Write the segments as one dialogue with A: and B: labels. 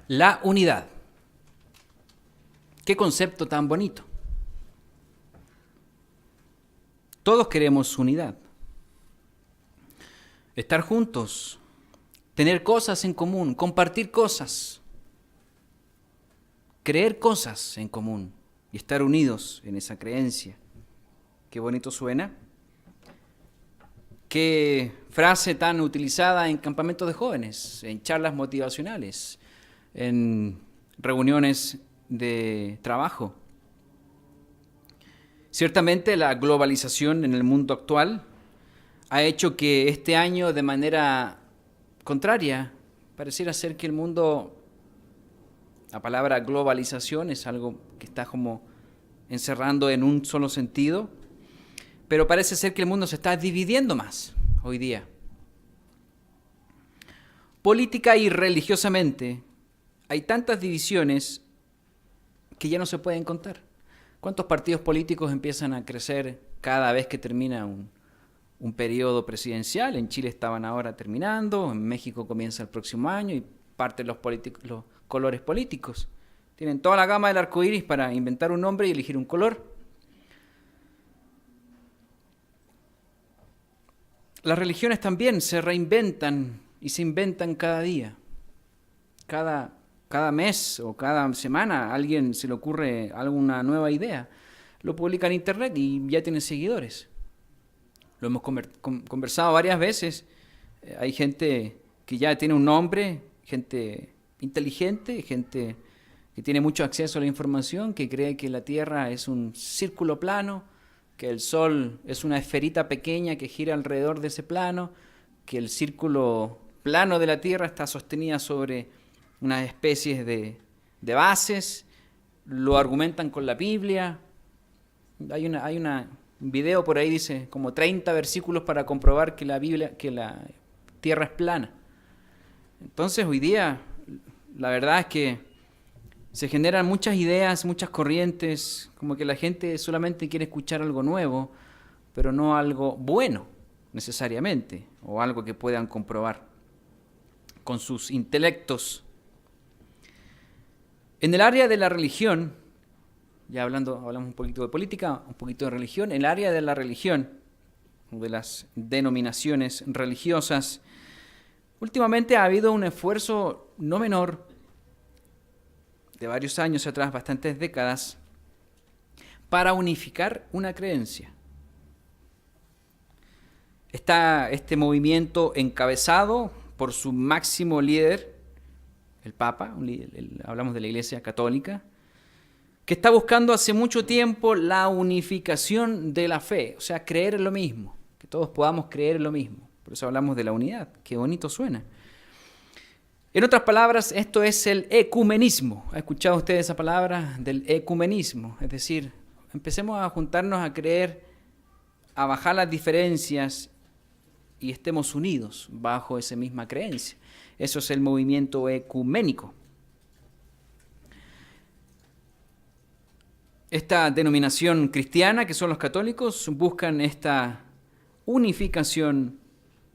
A: La unidad. Qué concepto tan bonito. Todos queremos unidad. Estar juntos, tener cosas en común, compartir cosas, creer cosas en común y estar unidos en esa creencia. Qué bonito suena. Qué frase tan utilizada en campamentos de jóvenes, en charlas motivacionales, en reuniones de trabajo. Ciertamente la globalización en el mundo actual ha hecho que este año, de manera contraria, pareciera ser que el mundo, la palabra globalización es algo que está como encerrando en un solo sentido, pero parece ser que el mundo se está dividiendo más hoy día. Política y religiosamente hay tantas divisiones que ya no se pueden contar. ¿Cuántos partidos políticos empiezan a crecer cada vez que termina un periodo presidencial? En Chile estaban ahora terminando, en México comienza el próximo año y parten los colores políticos. Tienen toda la gama del arco iris para inventar un nombre y elegir un color. Las religiones también se reinventan y se inventan cada día. Cada mes o cada semana a alguien se le ocurre alguna nueva idea. Lo publica en internet y ya tiene seguidores. Lo hemos conversado varias veces. Hay gente que ya tiene un nombre, gente inteligente, gente que tiene mucho acceso a la información, que cree que la Tierra es un círculo plano, que el Sol es una esferita pequeña que gira alrededor de ese plano, que el círculo plano de la Tierra está sostenida sobre unas especies de bases, lo argumentan con la Biblia. Hay un video por ahí, dice, como 30 versículos para comprobar que la Tierra es plana. Entonces hoy día la verdad es que se generan muchas ideas, muchas corrientes, como que la gente solamente quiere escuchar algo nuevo, pero no algo bueno necesariamente, o algo que puedan comprobar con sus intelectos. En el área de la religión, ya hablamos un poquito de política, un poquito de religión, en el área de la religión, de las denominaciones religiosas, últimamente ha habido un esfuerzo no menor, de varios años atrás, bastantes décadas, para unificar una creencia. Está este movimiento encabezado por su máximo líder, el Papa, hablamos de la Iglesia Católica, que está buscando hace mucho tiempo la unificación de la fe, o sea, creer en lo mismo, que todos podamos creer en lo mismo. Por eso hablamos de la unidad, qué bonito suena. En otras palabras, esto es el ecumenismo. ¿Ha escuchado usted esa palabra del ecumenismo? Es decir, empecemos a juntarnos a creer, a bajar las diferencias y estemos unidos bajo esa misma creencia. Eso es el movimiento ecuménico. Esta denominación cristiana, que son los católicos, buscan esta unificación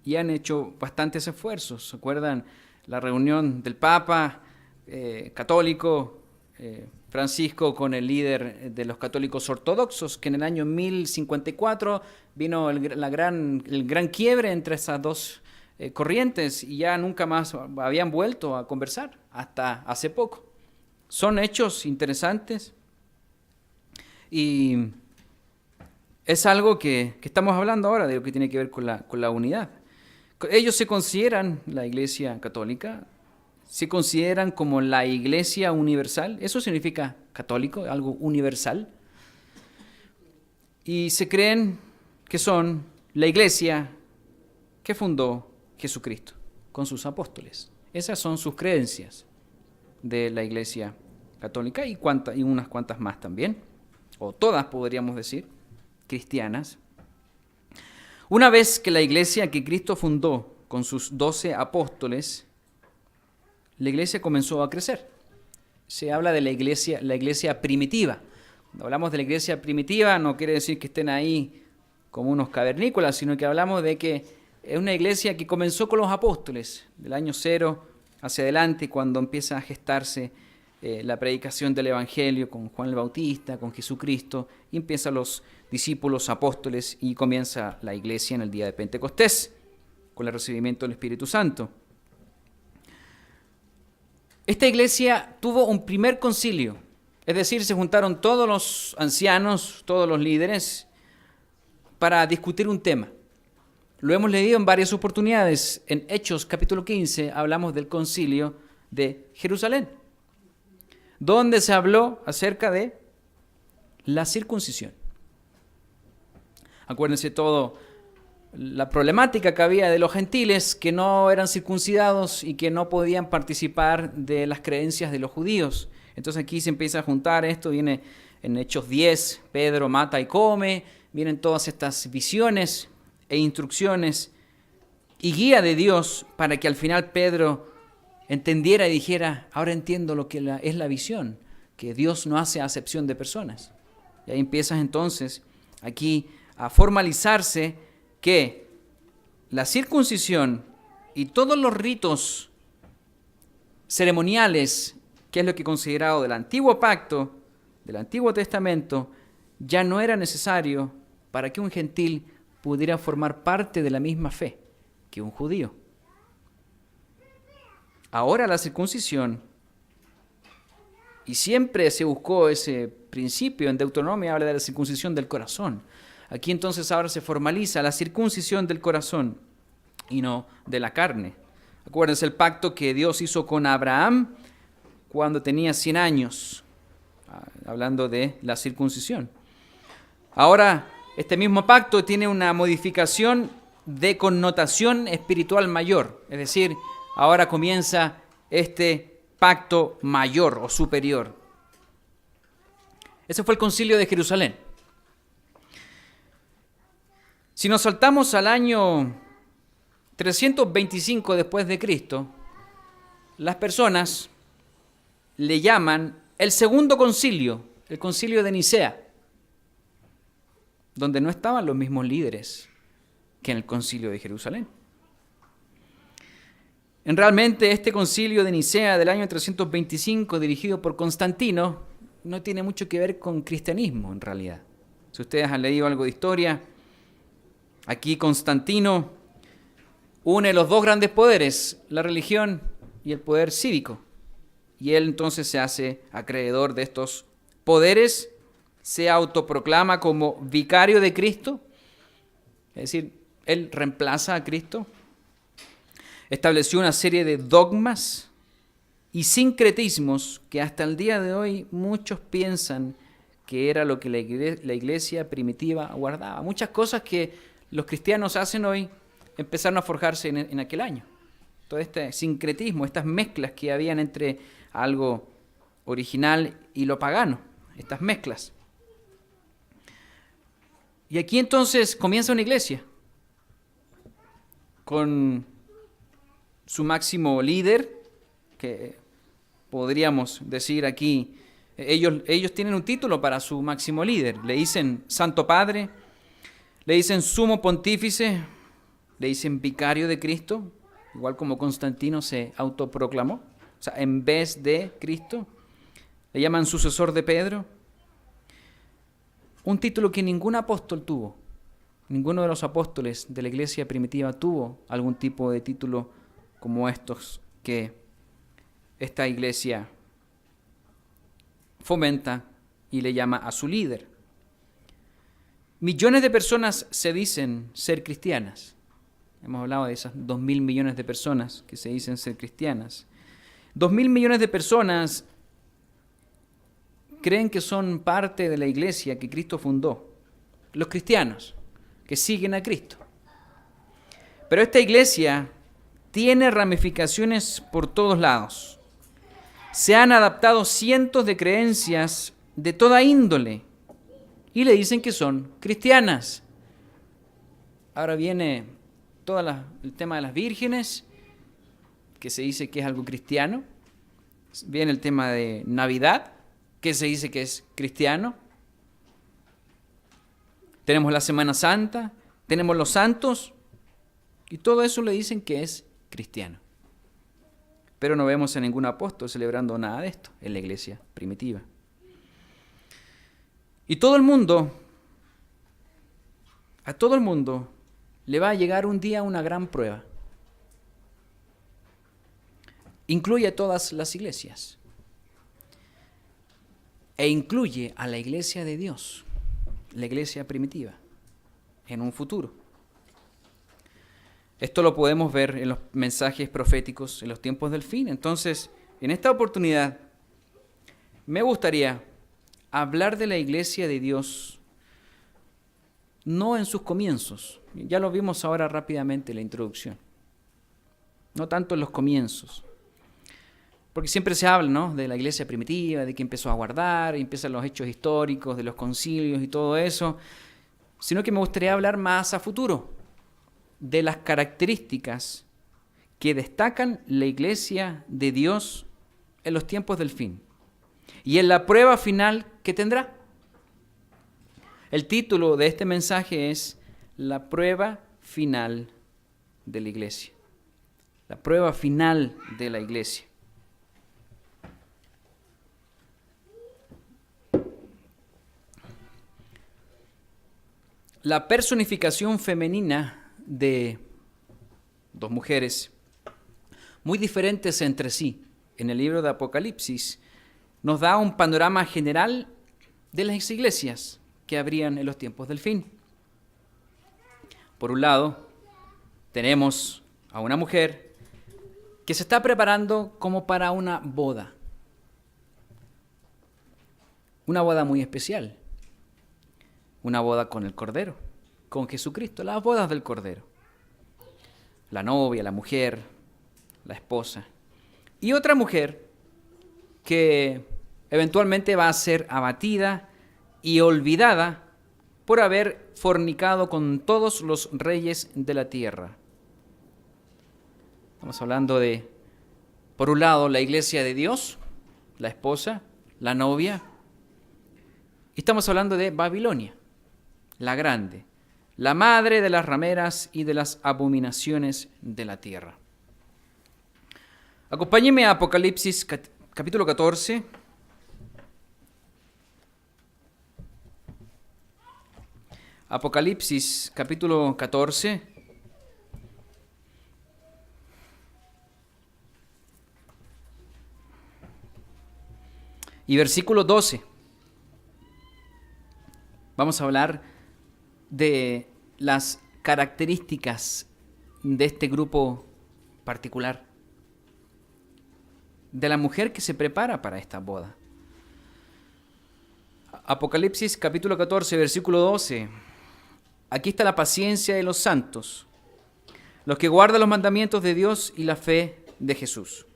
A: y han hecho bastantes esfuerzos. ¿Se acuerdan la reunión del Papa católico Francisco con el líder de los católicos ortodoxos, que en el año 1054 vino el gran quiebre entre esas dos corrientes y ya nunca más habían vuelto a conversar hasta hace poco? Son hechos interesantes y es algo que estamos hablando ahora de lo que tiene que ver con la unidad. Ellos se consideran, la Iglesia Católica, se consideran como la Iglesia universal. Eso significa católico, algo universal. Y se creen que son la Iglesia que fundó Jesucristo con sus apóstoles. Esas son sus creencias de la Iglesia Católica y unas cuantas más también, o todas podríamos decir, cristianas. Una vez que la iglesia que Cristo fundó con sus 12 apóstoles, la iglesia comenzó a crecer. Se habla de la iglesia primitiva. Cuando hablamos de la iglesia primitiva no quiere decir que estén ahí como unos cavernícolas, sino que hablamos de que es una iglesia que comenzó con los apóstoles, del año 0 hacia adelante, cuando empieza a gestarse la predicación del Evangelio con Juan el Bautista, con Jesucristo, y empiezan los discípulos, apóstoles, y comienza la iglesia en el día de Pentecostés, con el recibimiento del Espíritu Santo. Esta iglesia tuvo un primer concilio, es decir, se juntaron todos los ancianos, todos los líderes, para discutir un tema. Lo hemos leído en varias oportunidades. En Hechos capítulo 15 hablamos del concilio de Jerusalén, donde se habló acerca de la circuncisión. Acuérdense todo la problemática que había de los gentiles que no eran circuncidados y que no podían participar de las creencias de los judíos. Entonces aquí se empieza a juntar esto, viene en Hechos 10, Pedro mata y come, vienen todas estas visiones e instrucciones y guía de Dios para que al final Pedro entendiera y dijera, ahora entiendo lo que es la visión, que Dios no hace acepción de personas. Y ahí empiezas entonces aquí a formalizarse que la circuncisión y todos los ritos ceremoniales, que es lo que considerado del antiguo pacto, del Antiguo Testamento, ya no era necesario para que un gentil pudiera formar parte de la misma fe que un judío. Ahora la circuncisión, y siempre se buscó ese principio, en Deuteronomio habla de la circuncisión del corazón. Aquí entonces ahora se formaliza la circuncisión del corazón y no de la carne. Acuérdense el pacto que Dios hizo con Abraham cuando tenía 100 años, hablando de la circuncisión. Ahora, este mismo pacto tiene una modificación de connotación espiritual mayor, es decir, ahora comienza este pacto mayor o superior. Ese fue el concilio de Jerusalén. Si nos saltamos al año 325 después de Cristo, las personas le llaman el segundo concilio, el concilio de Nicea, donde no estaban los mismos líderes que en el concilio de Jerusalén. Realmente este concilio de Nicea del año 325, dirigido por Constantino, no tiene mucho que ver con cristianismo en realidad. Si ustedes han leído algo de historia, aquí Constantino une los dos grandes poderes, la religión y el poder cívico. Y él entonces se hace acreedor de estos poderes, se autoproclama como vicario de Cristo, es decir, él reemplaza a Cristo, estableció una serie de dogmas y sincretismos que hasta el día de hoy muchos piensan que era lo que la iglesia primitiva guardaba. Muchas cosas que los cristianos hacen hoy empezaron a forjarse en aquel año. Todo este sincretismo, estas mezclas que habían entre algo original y lo pagano, estas mezclas. Y aquí entonces comienza una iglesia con su máximo líder, que podríamos decir aquí, ellos tienen un título para su máximo líder, le dicen Santo Padre, le dicen Sumo Pontífice, le dicen Vicario de Cristo, igual como Constantino se autoproclamó, o sea, en vez de Cristo, le llaman Sucesor de Pedro, un título que ningún apóstol tuvo, ninguno de los apóstoles de la iglesia primitiva tuvo algún tipo de título como estos que esta iglesia fomenta y le llama a su líder. Millones de personas se dicen ser cristianas. Hemos hablado de esas 2.000 millones de personas que se dicen ser cristianas. 2.000 millones de personas creen que son parte de la iglesia que Cristo fundó. Los cristianos que siguen a Cristo. Pero esta iglesia tiene ramificaciones por todos lados. Se han adaptado cientos de creencias de toda índole y le dicen que son cristianas. Ahora viene todo el tema de las vírgenes, que se dice que es algo cristiano. Viene el tema de Navidad, que se dice que es cristiano. Tenemos la Semana Santa, tenemos los santos, y todo eso le dicen que es cristiano. pero no vemos a ningún apóstol celebrando nada de esto en la iglesia primitiva. Y a todo el mundo le va a llegar un día una gran prueba. Incluye a todas las iglesias. E incluye a la iglesia de Dios, la iglesia primitiva, en un futuro. Esto lo podemos ver en los mensajes proféticos en los tiempos del fin. Entonces, en esta oportunidad, me gustaría hablar de la iglesia de Dios, no en sus comienzos. Ya lo vimos ahora rápidamente en la introducción. No tanto en los comienzos. Porque siempre se habla, ¿no?, de la iglesia primitiva, de que empezó a guardar, y empiezan los hechos históricos, de los concilios y todo eso, sino que me gustaría hablar más a futuro, de las características que destacan la iglesia de Dios en los tiempos del fin y en la prueba final que tendrá. El título de este mensaje es La prueba final de la iglesia. La prueba final de la iglesia. La personificación femenina de dos mujeres muy diferentes entre sí en el libro de Apocalipsis nos da un panorama general de las iglesias que habrían en los tiempos del fin. Por un lado, tenemos a una mujer que se está preparando como para una boda muy especial. Una boda con el Cordero, con Jesucristo, las bodas del Cordero. La novia, la mujer, la esposa. Y otra mujer que eventualmente va a ser abatida y olvidada por haber fornicado con todos los reyes de la tierra. Estamos hablando de, por un lado, la iglesia de Dios, la esposa, la novia. Y estamos hablando de Babilonia, la grande, la madre de las rameras y de las abominaciones de la tierra. Acompáñeme a Apocalipsis capítulo 14. Apocalipsis capítulo 14. Y versículo 12. Vamos a hablar de las características de este grupo particular, de la mujer que se prepara para esta boda. Apocalipsis capítulo 14, versículo 12. Aquí está la paciencia de los santos, los que guardan los mandamientos de Dios y la fe de Jesús.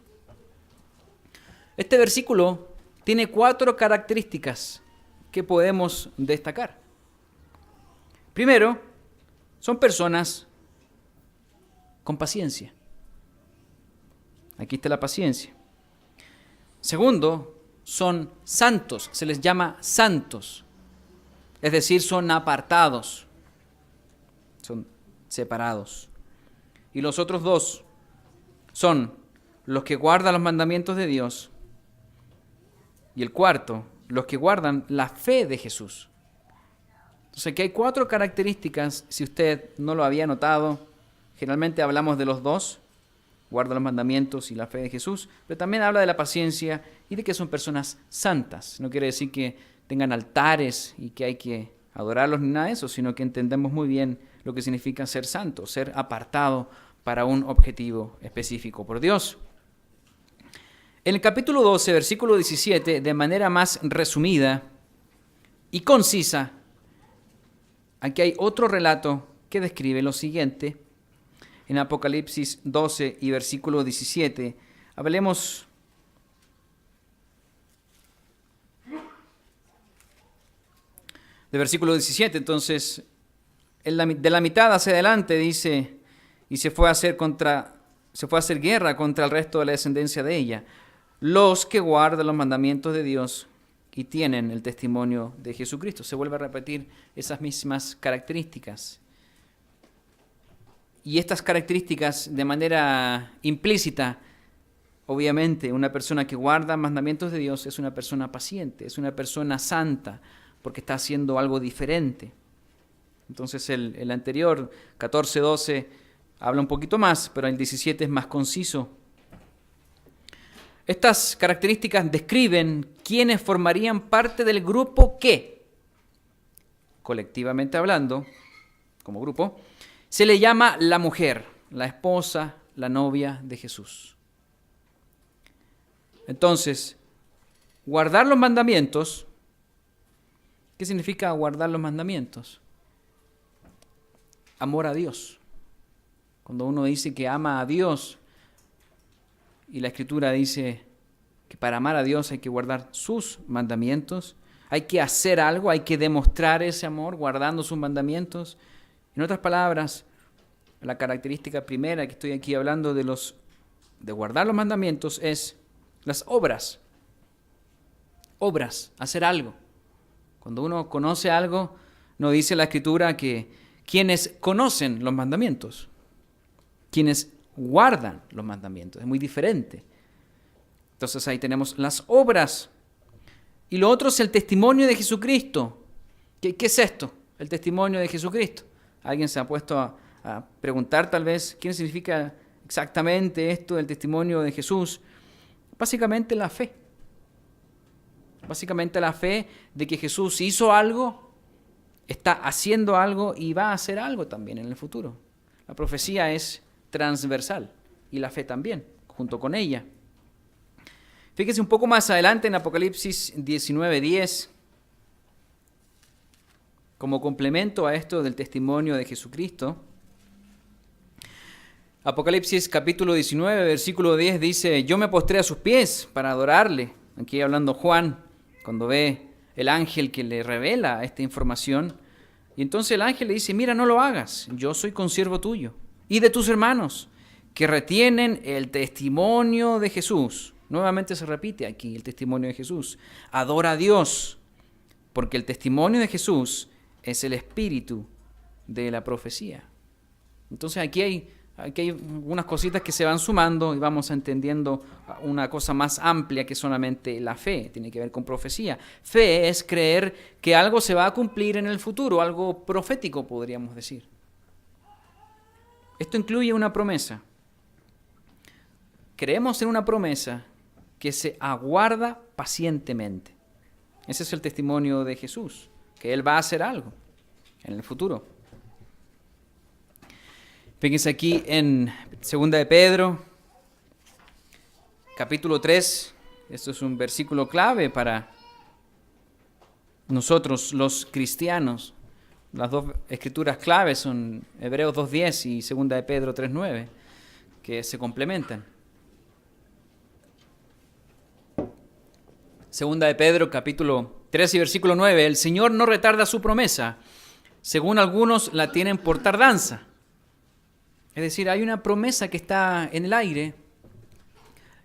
A: Este versículo tiene 4 características que podemos destacar. Primero, son personas con paciencia. Aquí está la paciencia. Segundo, son santos, se les llama santos, es decir, son apartados, son separados. Y los otros 2 son los que guardan los mandamientos de Dios. Y el cuarto, los que guardan la fe de Jesús. Entonces aquí hay 4 características, si usted no lo había notado. Generalmente hablamos de los 2, guarda los mandamientos y la fe de Jesús, pero también habla de la paciencia y de que son personas santas. No quiere decir que tengan altares y que hay que adorarlos ni nada de eso, sino que entendemos muy bien lo que significa ser santo, ser apartado para un objetivo específico por Dios. En el capítulo 12, versículo 17, de manera más resumida y concisa, aquí hay otro relato que describe lo siguiente. En Apocalipsis 12 y versículo 17, hablemos de versículo 17. Entonces, de la mitad hacia adelante dice, y se fue a hacer guerra contra el resto de la descendencia de ella, los que guardan los mandamientos de Dios y tienen el testimonio de Jesucristo. Se vuelve a repetir esas mismas características. Y estas características, de manera implícita, Obviamente, una persona que guarda mandamientos de Dios es una persona paciente, es una persona santa, porque está haciendo algo diferente. Entonces el anterior, 14:12, habla un poquito más, pero el 17 es más conciso. Estas características describen quiénes formarían parte del grupo que, colectivamente hablando, como grupo, se le llama la mujer, la esposa, la novia de Jesús. Entonces, guardar los mandamientos, ¿qué significa guardar los mandamientos? Amor a Dios. Cuando uno dice que ama a Dios, y la Escritura dice que para amar a Dios hay que guardar sus mandamientos, hay que hacer algo, hay que demostrar ese amor guardando sus mandamientos. En otras palabras, la característica primera que estoy aquí hablando de guardar los mandamientos es las obras. Obras, hacer algo. Cuando uno conoce algo, no dice la Escritura que quienes conocen los mandamientos, quienes guardan los mandamientos, es muy diferente. Entonces ahí tenemos las obras. Y lo otro es el testimonio de Jesucristo. ¿Qué es esto? El testimonio de Jesucristo. ¿Alguien se ha puesto a preguntar tal vez qué significa exactamente esto del testimonio de Jesús? Básicamente la fe. Básicamente la fe de que Jesús hizo algo, está haciendo algo y va a hacer algo también en el futuro. La profecía es transversal y la fe también, junto con ella. Fíjese un poco más adelante en Apocalipsis 19:10, como complemento a esto del testimonio de Jesucristo. Apocalipsis capítulo 19, versículo 10 dice: yo me postré a sus pies para adorarle. Aquí hablando Juan, cuando ve el ángel que le revela esta información. Y entonces el ángel le dice: mira, no lo hagas, yo soy consiervo tuyo y de tus hermanos, que retienen el testimonio de Jesús. Nuevamente se repite aquí el testimonio de Jesús. Adora a Dios, porque el testimonio de Jesús es el espíritu de la profecía. Entonces aquí hay unas cositas que se van sumando y vamos entendiendo una cosa más amplia que solamente la fe. Tiene que ver con profecía. Fe es creer que algo se va a cumplir en el futuro, algo profético podríamos decir. Esto incluye una promesa. Creemos en una promesa que se aguarda pacientemente. Ese es el testimonio de Jesús, que Él va a hacer algo en el futuro. Fíjense aquí en 2 de Pedro, capítulo 3. Esto es un versículo clave para nosotros los cristianos. Las dos escrituras claves son Hebreos 2:10 y 2 de Pedro 3:9, que se complementan. 2 de Pedro, capítulo 3 y versículo 9. El Señor no retarda su promesa, según algunos la tienen por tardanza. Es decir, hay una promesa que está en el aire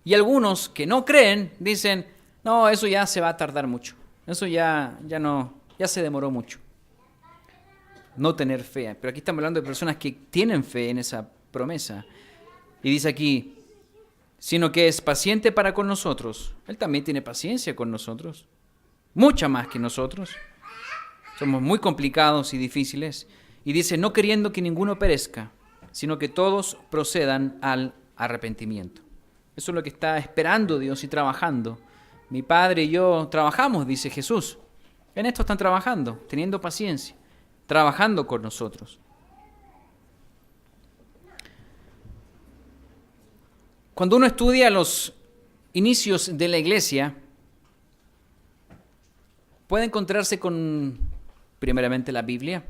A: y algunos que no creen dicen: no, eso ya se va a tardar mucho. Eso ya se demoró mucho. No tener fe. Pero aquí estamos hablando de personas que tienen fe en esa promesa. Y dice aquí: sino que es paciente para con nosotros. Él también tiene paciencia con nosotros, mucha más que nosotros. Somos muy complicados y difíciles. Y dice: no queriendo que ninguno perezca, sino que todos procedan al arrepentimiento. Eso es lo que está esperando Dios y trabajando. Mi Padre y yo trabajamos, dice Jesús. En esto están trabajando, teniendo paciencia, trabajando con nosotros. Cuando uno estudia los inicios de la iglesia, puede encontrarse con, primeramente, la Biblia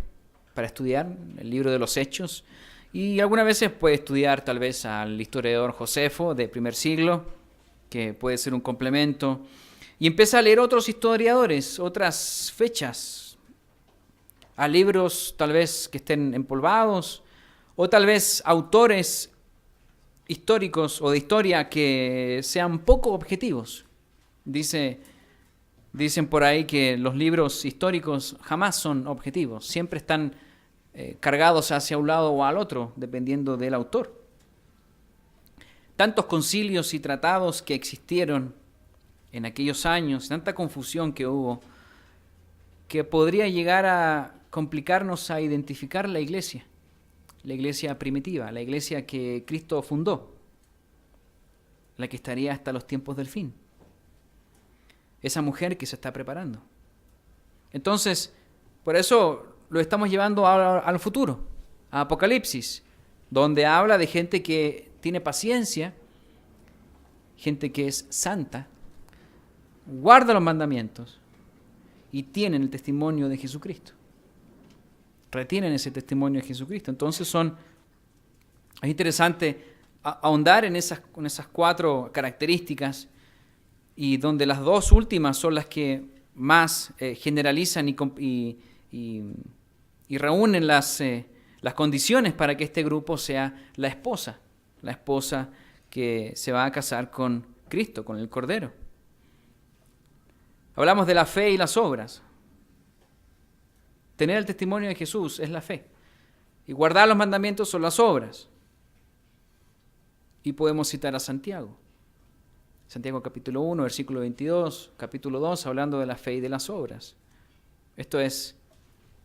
A: para estudiar, el libro de los Hechos, y algunas veces puede estudiar tal vez al historiador Josefo del primer siglo, que puede ser un complemento, y empieza a leer otros historiadores, otras fechas, a libros tal vez que estén empolvados, o tal vez autores históricos o de historia que sean poco objetivos. Dicen por ahí que los libros históricos jamás son objetivos, siempre están cargados hacia un lado o al otro, dependiendo del autor. tantos concilios y tratados que existieron en aquellos años, tanta confusión que hubo, que podría llegar a complicarnos a identificar la iglesia primitiva, la iglesia que Cristo fundó, la que estaría hasta los tiempos del fin. Esa mujer que se está preparando. Entonces, por eso lo estamos llevando al futuro, a Apocalipsis, donde habla de gente que tiene paciencia, gente que es santa, guarda los mandamientos y tienen el testimonio de Jesucristo. Retienen ese testimonio de Jesucristo. Entonces es interesante ahondar en esas 4 características, y donde las 2 últimas son las que más generalizan y reúnen las condiciones para que este grupo sea la esposa que se va a casar con Cristo, con el Cordero. Hablamos de la fe y las obras. Tener el testimonio de Jesús es la fe, y guardar los mandamientos son las obras. Y podemos citar a Santiago. Santiago capítulo 1, versículo 22, capítulo 2, hablando de la fe y de las obras. Esto es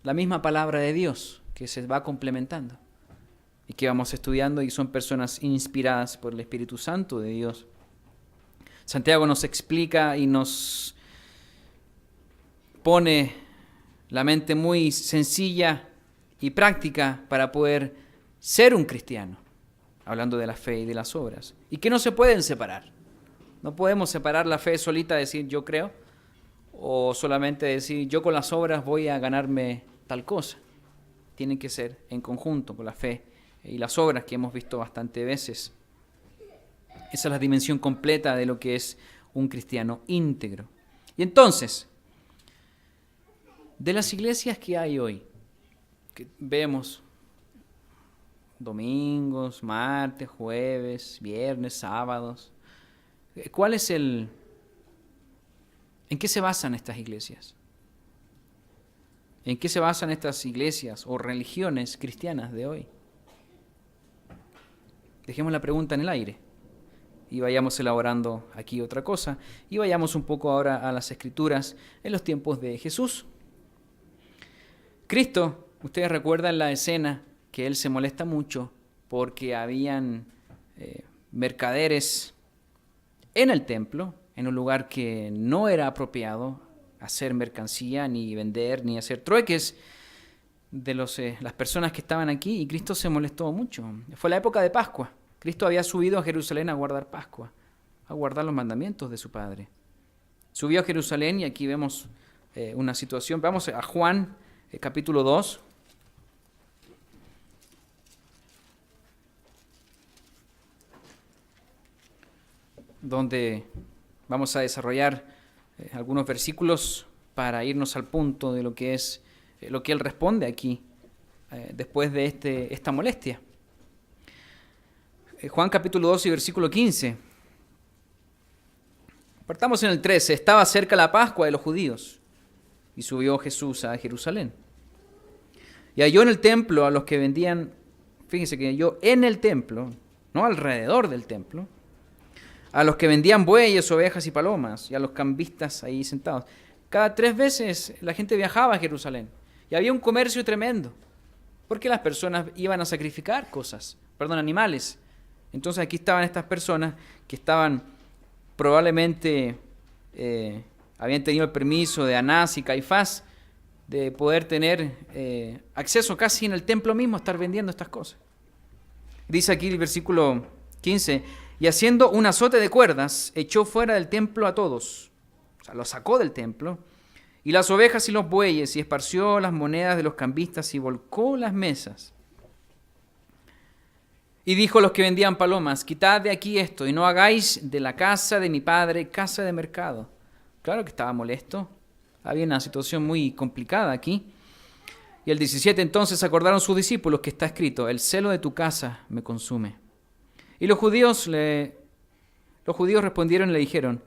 A: la misma palabra de Dios que se va complementando y que vamos estudiando, y son personas inspiradas por el Espíritu Santo de Dios. Santiago nos explica y nos pone la mente muy sencilla y práctica para poder ser un cristiano, hablando de la fe y de las obras, y que no se pueden separar. No podemos separar la fe solita, decir yo creo, o solamente decir yo con las obras voy a ganarme tal cosa. Tienen que ser en conjunto con la fe y las obras, que hemos visto bastante veces. Esa es la dimensión completa de lo que es un cristiano íntegro. Y entonces, de las iglesias que hay hoy, que vemos domingos, martes, jueves, viernes, sábados, ¿en qué se basan estas iglesias? ¿En qué se basan estas iglesias o religiones cristianas de hoy? Dejemos la pregunta en el aire y vayamos elaborando aquí otra cosa, y vayamos un poco ahora a las Escrituras en los tiempos de Jesús. Cristo, ustedes recuerdan la escena que Él se molesta mucho porque habían mercaderes en el templo, en un lugar que no era apropiado hacer mercancía, ni vender, ni hacer trueques de las personas que estaban aquí, y Cristo se molestó mucho. Fue la época de Pascua. Cristo había subido a Jerusalén a guardar Pascua, a guardar los mandamientos de su Padre. Subió a Jerusalén, y aquí vemos una situación. Vamos a Juan capítulo 2. Donde vamos a desarrollar algunos versículos para irnos al punto de lo que es lo que Él responde aquí después de esta molestia. Juan capítulo 2 y versículo 15. Partamos en el 13. Estaba cerca la Pascua de los judíos, y subió Jesús a Jerusalén. Y halló en el templo a los que vendían, fíjense que halló en el templo, no alrededor del templo, a los que vendían bueyes, ovejas y palomas, y a los cambistas ahí sentados. Cada 3 veces la gente viajaba a Jerusalén, y había un comercio tremendo, porque las personas iban a sacrificar animales. Entonces aquí estaban estas personas que estaban probablemente, habían tenido el permiso de Anás y Caifás de poder tener acceso casi en el templo mismo a estar vendiendo estas cosas. Dice aquí el versículo 15, y haciendo un azote de cuerdas, echó fuera del templo a todos, o sea, los sacó del templo, y las ovejas y los bueyes, y esparció las monedas de los cambistas, y volcó las mesas. Y dijo a los que vendían palomas, quitad de aquí esto, y no hagáis de la casa de mi padre casa de mercado. Claro que estaba molesto, había una situación muy complicada aquí. Y el 17, entonces acordaron sus discípulos que está escrito, el celo de tu casa me consume. Y los judíos respondieron y le dijeron,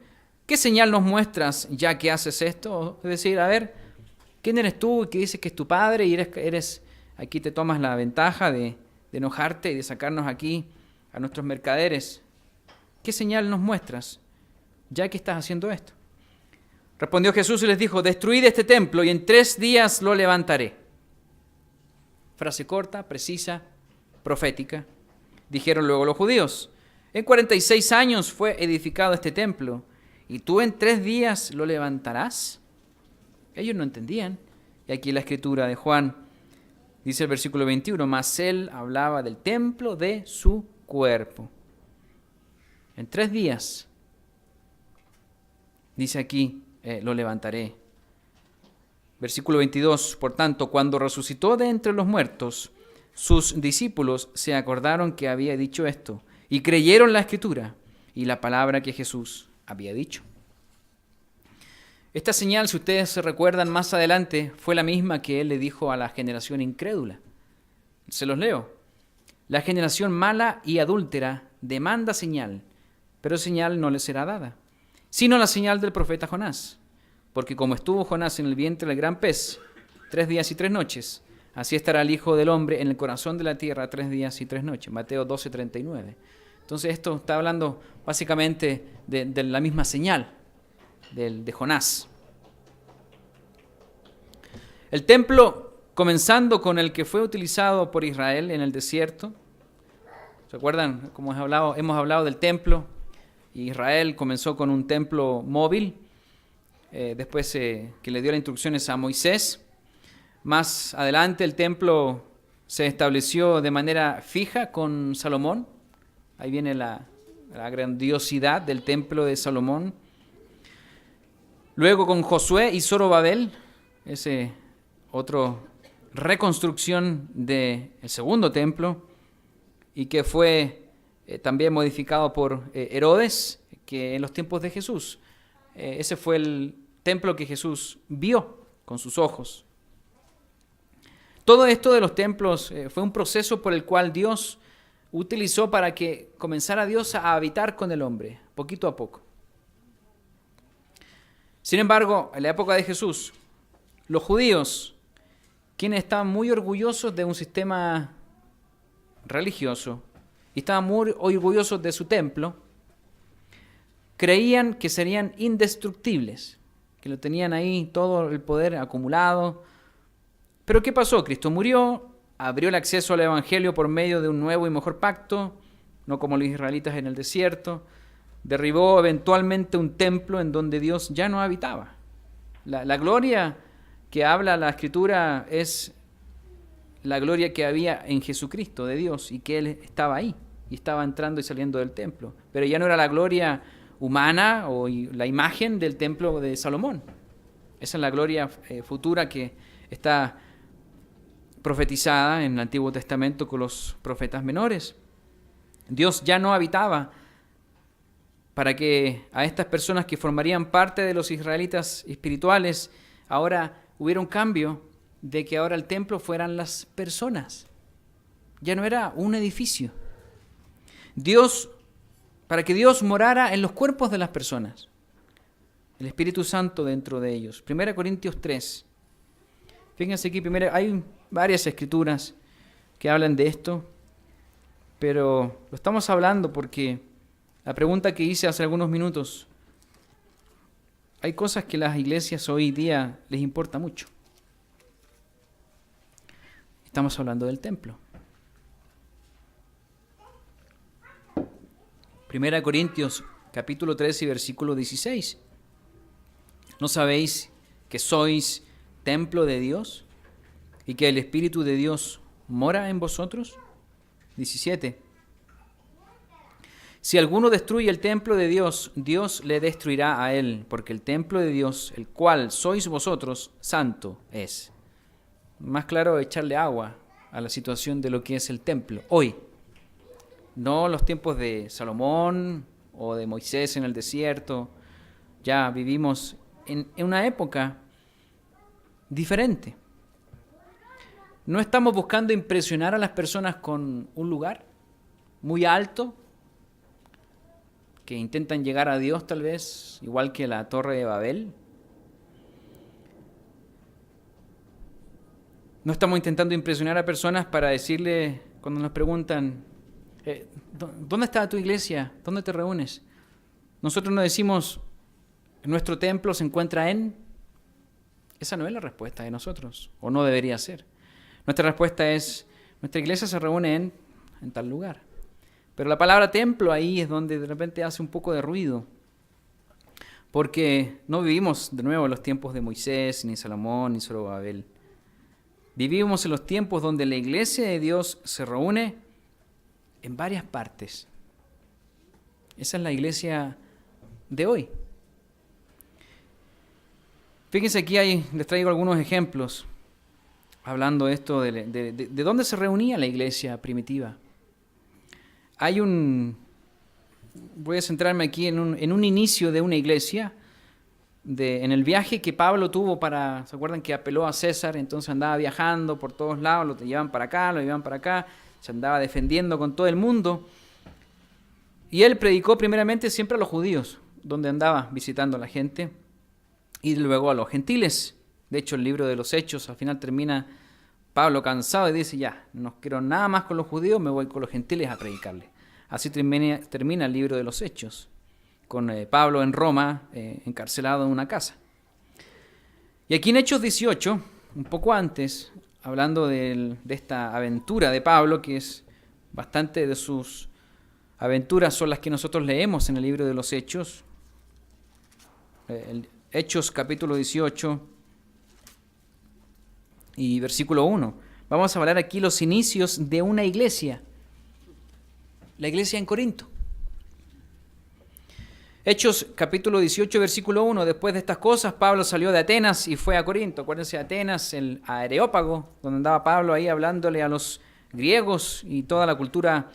A: ¿qué señal nos muestras ya que haces esto? Es decir, a ver, ¿quién eres tú que dices que es tu padre y eres aquí te tomas la ventaja de enojarte y de sacarnos aquí a nuestros mercaderes ¿qué señal nos muestras, ya que estás haciendo esto? Respondió Jesús y les dijo, destruid este templo y en 3 días lo levantaré. Frase corta, precisa, profética. Dijeron luego los judíos, en 46 años fue edificado este templo, ¿y tú en 3 días lo levantarás? Ellos no entendían. Y aquí la escritura de Juan dice el versículo 21, mas él hablaba del templo de su cuerpo. En 3 días, dice aquí, lo levantaré. Versículo 22, por tanto, cuando resucitó de entre los muertos, sus discípulos se acordaron que había dicho esto y creyeron la escritura y la palabra que Jesús había dicho. Esta señal, si ustedes se recuerdan más adelante, fue la misma que él le dijo a la generación incrédula. Se los leo. La generación mala y adúltera demanda señal, pero señal no le será dada, sino la señal del profeta Jonás. Porque como estuvo Jonás en el vientre del gran pez 3 días y 3 noches, así estará el Hijo del Hombre en el corazón de la tierra 3 días y 3 noches. Mateo 12:39. Entonces esto está hablando básicamente de la misma señal de Jonás. El templo, comenzando con el que fue utilizado por Israel en el desierto. ¿Se acuerdan? Como hemos hablado del templo. Israel comenzó con un templo móvil. Después que le dio las instrucciones a Moisés. Más adelante el templo se estableció de manera fija con Salomón. Ahí viene la grandiosidad del templo de Salomón. Luego con Josué y Zorobabel, ese otra reconstrucción del segundo templo, y que fue también modificado por Herodes, que en los tiempos de Jesús. Ese fue el templo que Jesús vio con sus ojos. Todo esto de los templos fue un proceso por el cual Dios utilizó para que comenzara Dios a habitar con el hombre, poquito a poco. Sin embargo, en la época de Jesús, los judíos, quienes estaban muy orgullosos de un sistema religioso y estaban muy orgullosos de su templo, creían que serían indestructibles, que lo tenían ahí todo el poder acumulado. Pero ¿qué pasó? Cristo murió, abrió el acceso al Evangelio por medio de un nuevo y mejor pacto, no como los israelitas en el desierto. Derribó eventualmente un templo en donde Dios ya no habitaba. La gloria que habla la Escritura es la gloria que había en Jesucristo de Dios y que Él estaba ahí y estaba entrando y saliendo del templo. Pero ya no era la gloria humana o la imagen del templo de Salomón. Esa es la gloria futura que está profetizada en el Antiguo Testamento con los profetas menores. Dios ya no habitaba para que a estas personas que formarían parte de los israelitas espirituales, ahora hubiera un cambio de que ahora el templo fueran las personas. Ya no era un edificio. Para que Dios morara en los cuerpos de las personas. El Espíritu Santo dentro de ellos. 1 Corintios 3. Fíjense aquí, hay varias escrituras que hablan de esto, pero lo estamos hablando porque la pregunta que hice hace algunos minutos, hay cosas que las iglesias hoy día les importa mucho. Estamos hablando del templo. 1 Corintios capítulo 13 y versículo 16. ¿No sabéis que sois templo de Dios y que el Espíritu de Dios mora en vosotros? 17. Si alguno destruye el templo de Dios, Dios le destruirá a él, porque el templo de Dios, el cual sois vosotros, santo es. Más claro, echarle agua a la situación de lo que es el templo hoy. No los tiempos de Salomón o de Moisés en el desierto. Ya vivimos en una época diferente. No estamos buscando impresionar a las personas con un lugar muy alto, que intentan llegar a Dios tal vez, igual que la Torre de Babel. No estamos intentando impresionar a personas para decirle, cuando nos preguntan, ¿Dónde está tu iglesia? ¿Dónde te reúnes? Nosotros no decimos, nuestro templo se encuentra en... Esa no es la respuesta de nosotros, o no debería ser. Nuestra respuesta es, nuestra iglesia se reúne en tal lugar. Pero la palabra templo ahí es donde de repente hace un poco de ruido, porque no vivimos de nuevo en los tiempos de Moisés, ni Salomón, ni Zorobabel. Vivimos en los tiempos donde la iglesia de Dios se reúne en varias partes. Esa es la iglesia de hoy. Fíjense aquí, les traigo algunos ejemplos, hablando de esto, de dónde se reunía la iglesia primitiva. Voy a centrarme aquí en un inicio de una iglesia, en el viaje que Pablo tuvo ¿se acuerdan que apeló a César? Entonces andaba viajando por todos lados, lo llevaban para acá, lo llevaban para acá, se andaba defendiendo con todo el mundo. Y él predicó primeramente siempre a los judíos, donde andaba visitando a la gente, y luego a los gentiles. De hecho, el libro de los Hechos, al final termina Pablo cansado y dice, ya, no quiero nada más con los judíos, me voy con los gentiles a predicarles. Así termina el libro de los Hechos, con Pablo en Roma, encarcelado en una casa. Y aquí en Hechos 18, un poco antes, hablando de esta aventura de Pablo, que es bastante de sus aventuras son las que nosotros leemos en el libro de los Hechos. Hechos capítulo 18 y versículo 1. Vamos a hablar aquí los inicios de una iglesia. La iglesia en Corinto. Hechos capítulo 18, versículo 1. Después de estas cosas, Pablo salió de Atenas y fue a Corinto. Acuérdense de Atenas, el Areópago, donde andaba Pablo ahí hablándole a los griegos y toda la cultura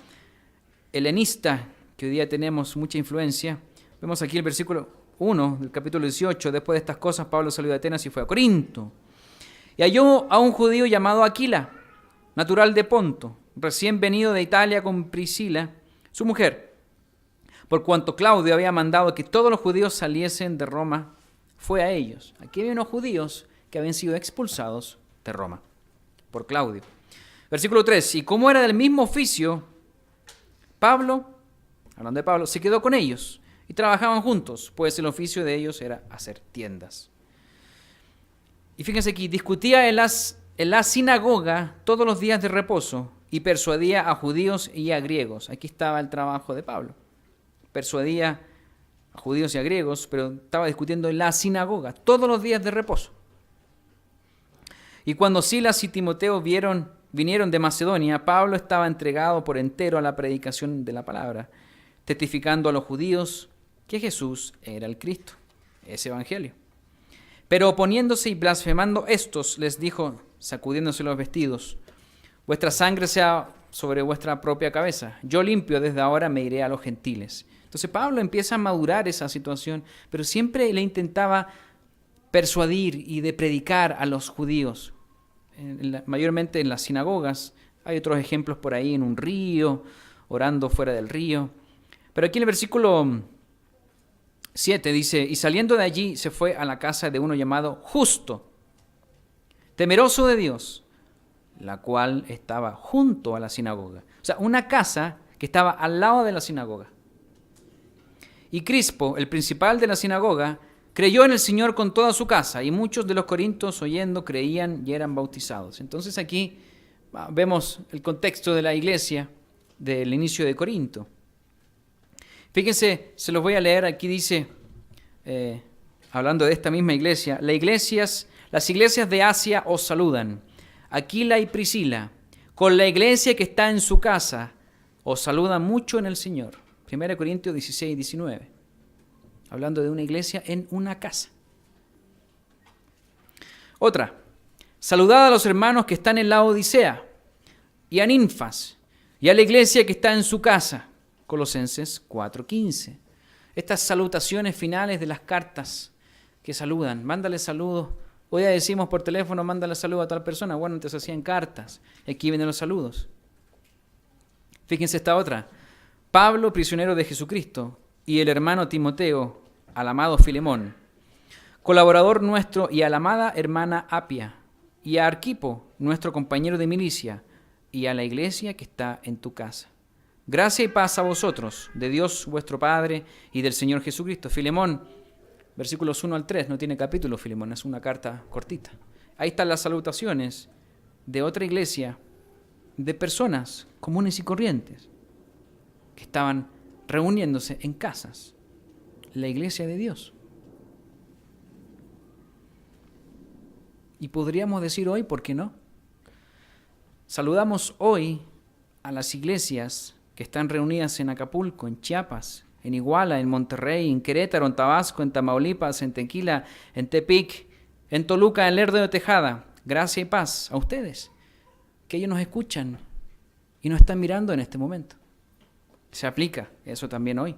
A: helenista, que hoy día tenemos mucha influencia. Vemos aquí el versículo 1 del capítulo 18. Después de estas cosas, Pablo salió de Atenas y fue a Corinto. Y halló a un judío llamado Aquila, natural de Ponto, recién venido de Italia con Priscila, su mujer. Por cuanto Claudio había mandado que todos los judíos saliesen de Roma, fue a ellos. Aquí hay unos judíos que habían sido expulsados de Roma por Claudio. Versículo 3. Y como era del mismo oficio, Pablo, hablando de Pablo, se quedó con ellos y trabajaban juntos, pues el oficio de ellos era hacer tiendas. Y fíjense aquí, discutía en la sinagoga todos los días de reposo y persuadía a judíos y a griegos. Aquí estaba el trabajo de Pablo. Persuadía a judíos y a griegos, pero estaba discutiendo en la sinagoga todos los días de reposo. Y cuando Silas y Timoteo vinieron de Macedonia, Pablo estaba entregado por entero a la predicación de la palabra, testificando a los judíos que Jesús era el Cristo, ese evangelio. Pero oponiéndose y blasfemando estos, les dijo, sacudiéndose los vestidos, vuestra sangre sea sobre vuestra propia cabeza. Yo limpio, desde ahora me iré a los gentiles. Entonces Pablo empieza a madurar esa situación, pero siempre le intentaba persuadir y de predicar a los judíos, mayormente en las sinagogas. Hay otros ejemplos por ahí en un río, orando fuera del río. Pero aquí en el versículo 7 dice, y saliendo de allí se fue a la casa de uno llamado Justo, temeroso de Dios, la cual estaba junto a la sinagoga. O sea, una casa que estaba al lado de la sinagoga. Y Crispo, el principal de la sinagoga, creyó en el Señor con toda su casa, y muchos de los corintios oyendo creían y eran bautizados. Entonces aquí vemos el contexto de la iglesia del inicio de Corinto. Fíjense, se los voy a leer, aquí dice, hablando de esta misma iglesia, las iglesias de Asia os saludan, Aquila y Priscila, con la iglesia que está en su casa, os saludan mucho en el Señor. 1 Corintios 16, 19. Hablando de una iglesia en una casa. Otra. Saludad a los hermanos que están en la Odisea y a Ninfas y a la iglesia que está en su casa. Colosenses 4:15. Estas salutaciones finales de las cartas que saludan. Mándale saludos. Hoy ya decimos por teléfono, mándale saludo a tal persona. Bueno, antes hacían cartas. Aquí vienen los saludos. Fíjense esta otra. Pablo, prisionero de Jesucristo, y el hermano Timoteo, al amado Filemón, colaborador nuestro, y a la amada hermana Apia, y a Arquipo, nuestro compañero de milicia, y a la iglesia que está en tu casa. Gracia y paz a vosotros, de Dios vuestro Padre y del Señor Jesucristo. Filemón, versículos 1 al 3, no tiene capítulo Filemón, es una carta cortita. Ahí están las salutaciones de otra iglesia, de personas comunes y corrientes, que estaban reuniéndose en casas, la iglesia de Dios. Y podríamos decir hoy, ¿por qué no? Saludamos hoy a las iglesias que están reunidas en Acapulco, en Chiapas, en Iguala, en Monterrey, en Querétaro, en Tabasco, en Tamaulipas, en Tequila, en Tepic, en Toluca, en Lerdo de Tejada. Gracia y paz a ustedes, que ellos nos escuchan y nos están mirando en este momento. Se aplica eso también hoy.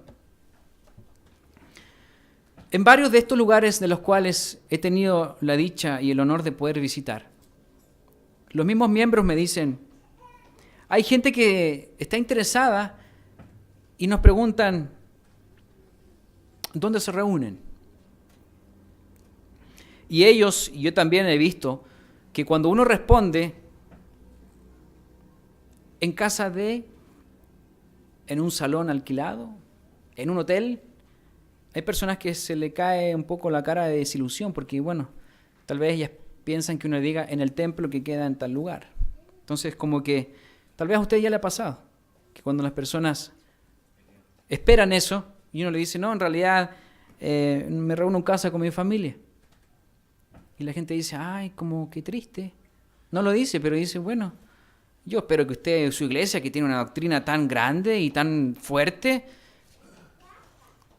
A: En varios de estos lugares de los cuales he tenido la dicha y el honor de poder visitar, los mismos miembros me dicen, hay gente que está interesada y nos preguntan, ¿dónde se reúnen? Y ellos, y yo también he visto, que cuando uno responde, en casa de, en un salón alquilado, en un hotel, hay personas que se le cae un poco la cara de desilusión porque, bueno, tal vez ellas piensan que uno diga en el templo que queda en tal lugar. Entonces, como que, tal vez a usted ya le ha pasado, que cuando las personas esperan eso y uno le dice, no, en realidad me reúno en casa con mi familia. Y la gente dice, ay, como qué triste. No lo dice, pero dice, bueno, yo espero que usted, su iglesia, que tiene una doctrina tan grande y tan fuerte,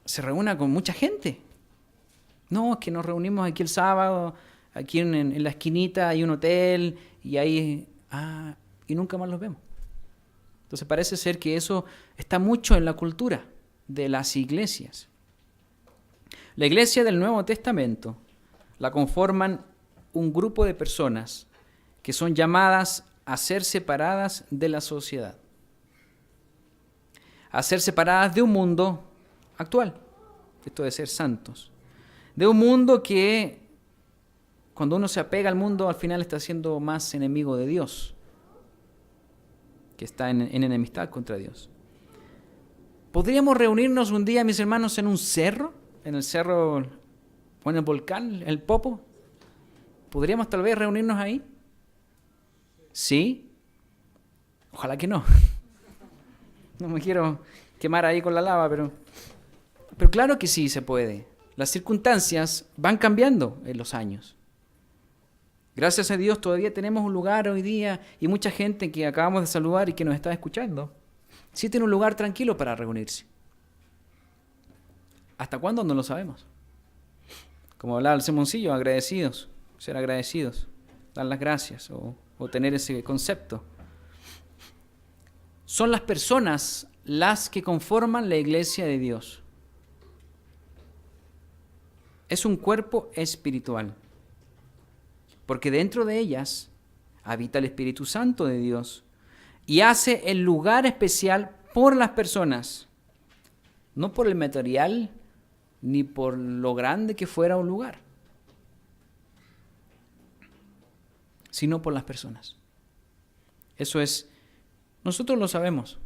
A: se reúna con mucha gente. No, es que nos reunimos aquí el sábado, aquí en la esquinita hay un hotel y ahí, y nunca más los vemos. Entonces parece ser que eso está mucho en la cultura de las iglesias. La iglesia del Nuevo Testamento la conforman un grupo de personas que son llamadas a ser separadas de la sociedad, a ser separadas de un mundo actual, esto de ser santos, de un mundo que cuando uno se apega al mundo al final está siendo más enemigo de Dios, que está en enemistad contra Dios. ¿Podríamos reunirnos un día, mis hermanos, en un cerro, en el cerro o en el volcán, el Popo? ¿Podríamos tal vez reunirnos ahí? ¿Sí? Ojalá que no. No me quiero quemar ahí con la lava, pero claro que sí se puede. Las circunstancias van cambiando en los años. Gracias a Dios todavía tenemos un lugar hoy día y mucha gente que acabamos de saludar y que nos está escuchando, sí tiene un lugar tranquilo para reunirse. ¿Hasta cuándo? No lo sabemos. Como hablaba el sermoncillo, agradecidos, ser agradecidos, dar las gracias o tener ese concepto. Son las personas las que conforman la iglesia de Dios. Es un cuerpo espiritual, porque dentro de ellas habita el Espíritu Santo de Dios y hace el lugar especial por las personas, no por el material ni por lo grande que fuera un lugar, sino por las personas. Eso es, nosotros lo sabemos,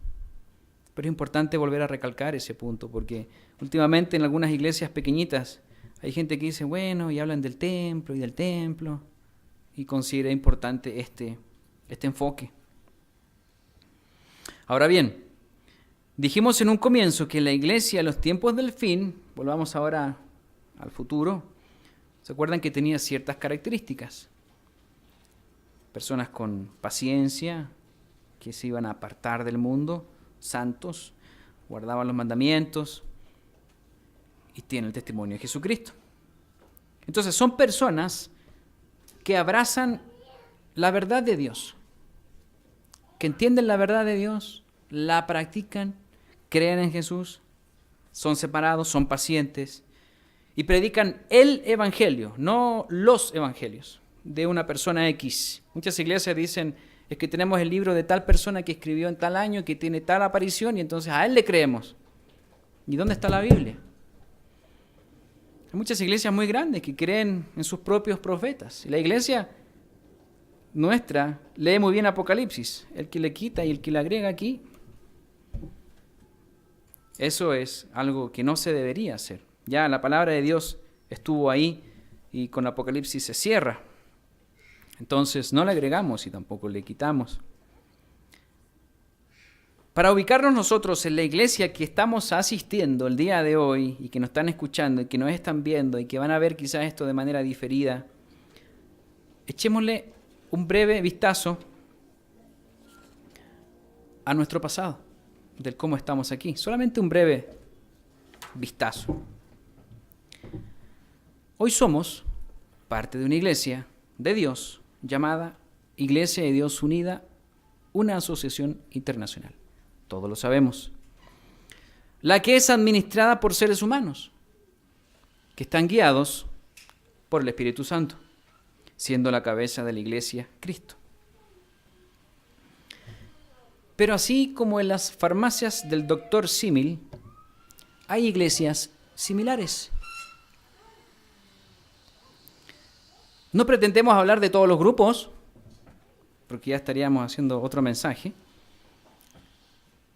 A: pero es importante volver a recalcar ese punto, porque últimamente en algunas iglesias pequeñitas hay gente que dice, bueno, y hablan del templo, y considera importante este enfoque. Ahora bien, dijimos en un comienzo que la iglesia en los tiempos del fin, volvamos ahora al futuro, ¿se acuerdan que tenía ciertas características? Personas con paciencia, que se iban a apartar del mundo, santos, guardaban los mandamientos y tienen el testimonio de Jesucristo. Entonces son personas que abrazan la verdad de Dios, que entienden la verdad de Dios, la practican, creen en Jesús, son separados, son pacientes y predican el evangelio, no los evangelios de una persona X. Muchas iglesias dicen, es que tenemos el libro de tal persona que escribió en tal año, que tiene tal aparición y entonces a él le creemos. ¿Y dónde está la Biblia? Hay muchas iglesias muy grandes que creen en sus propios profetas. Y la iglesia nuestra lee muy bien Apocalipsis. El que le quita y el que le agrega aquí Eso es algo que no se debería hacer. Ya la palabra de Dios estuvo ahí y con Apocalipsis se cierra. Entonces no le agregamos y tampoco le quitamos. Para ubicarnos nosotros en la iglesia que estamos asistiendo el día de hoy y que nos están escuchando y que nos están viendo y que van a ver quizás esto de manera diferida, echémosle un breve vistazo a nuestro pasado, del cómo estamos aquí. Solamente un breve vistazo. Hoy somos parte de una iglesia de Dios llamada Iglesia de Dios Unida, una asociación internacional. Todos lo sabemos. La que es administrada por seres humanos, que están guiados por el Espíritu Santo, siendo la cabeza de la iglesia Cristo. Pero así como en las farmacias del doctor Símil, hay iglesias similares. No pretendemos hablar de todos los grupos, porque ya estaríamos haciendo otro mensaje,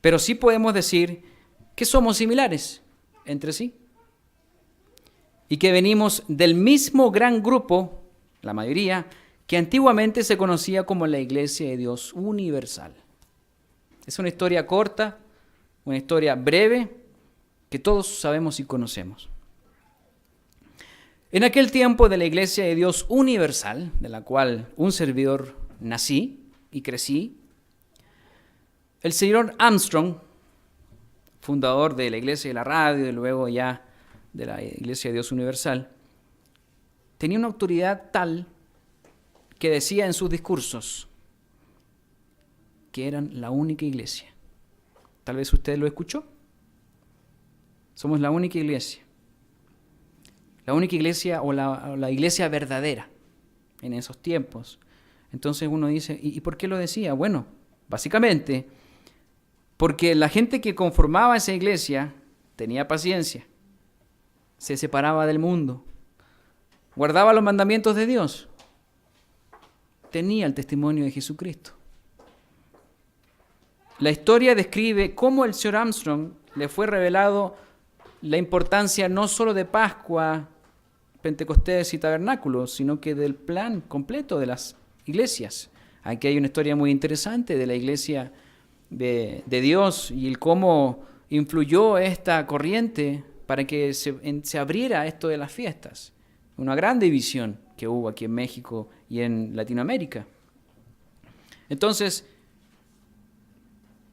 A: pero sí podemos decir que somos similares entre sí y que venimos del mismo gran grupo, la mayoría, que antiguamente se conocía como la Iglesia de Dios Universal. Es una historia corta, una historia breve, que todos sabemos y conocemos. En aquel tiempo de la Iglesia de Dios Universal, de la cual un servidor nací y crecí, el señor Armstrong, fundador de la Iglesia de la Radio y luego ya de la Iglesia de Dios Universal, tenía una autoridad tal que decía en sus discursos que eran la única iglesia. Tal vez usted lo escuchó. Somos la única iglesia. La única iglesia o la iglesia verdadera en esos tiempos. Entonces uno dice, ¿y por qué lo decía? Bueno, básicamente porque la gente que conformaba esa iglesia tenía paciencia, se separaba del mundo, guardaba los mandamientos de Dios, tenía el testimonio de Jesucristo. La historia describe cómo el señor Armstrong le fue revelado la importancia no solo de Pascua, Pentecostés y Tabernáculos, sino que del plan completo de las iglesias. Aquí hay una historia muy interesante de la iglesia de Dios y el cómo influyó esta corriente para que se abriera esto de las fiestas. Una gran división que hubo aquí en México y en Latinoamérica. Entonces,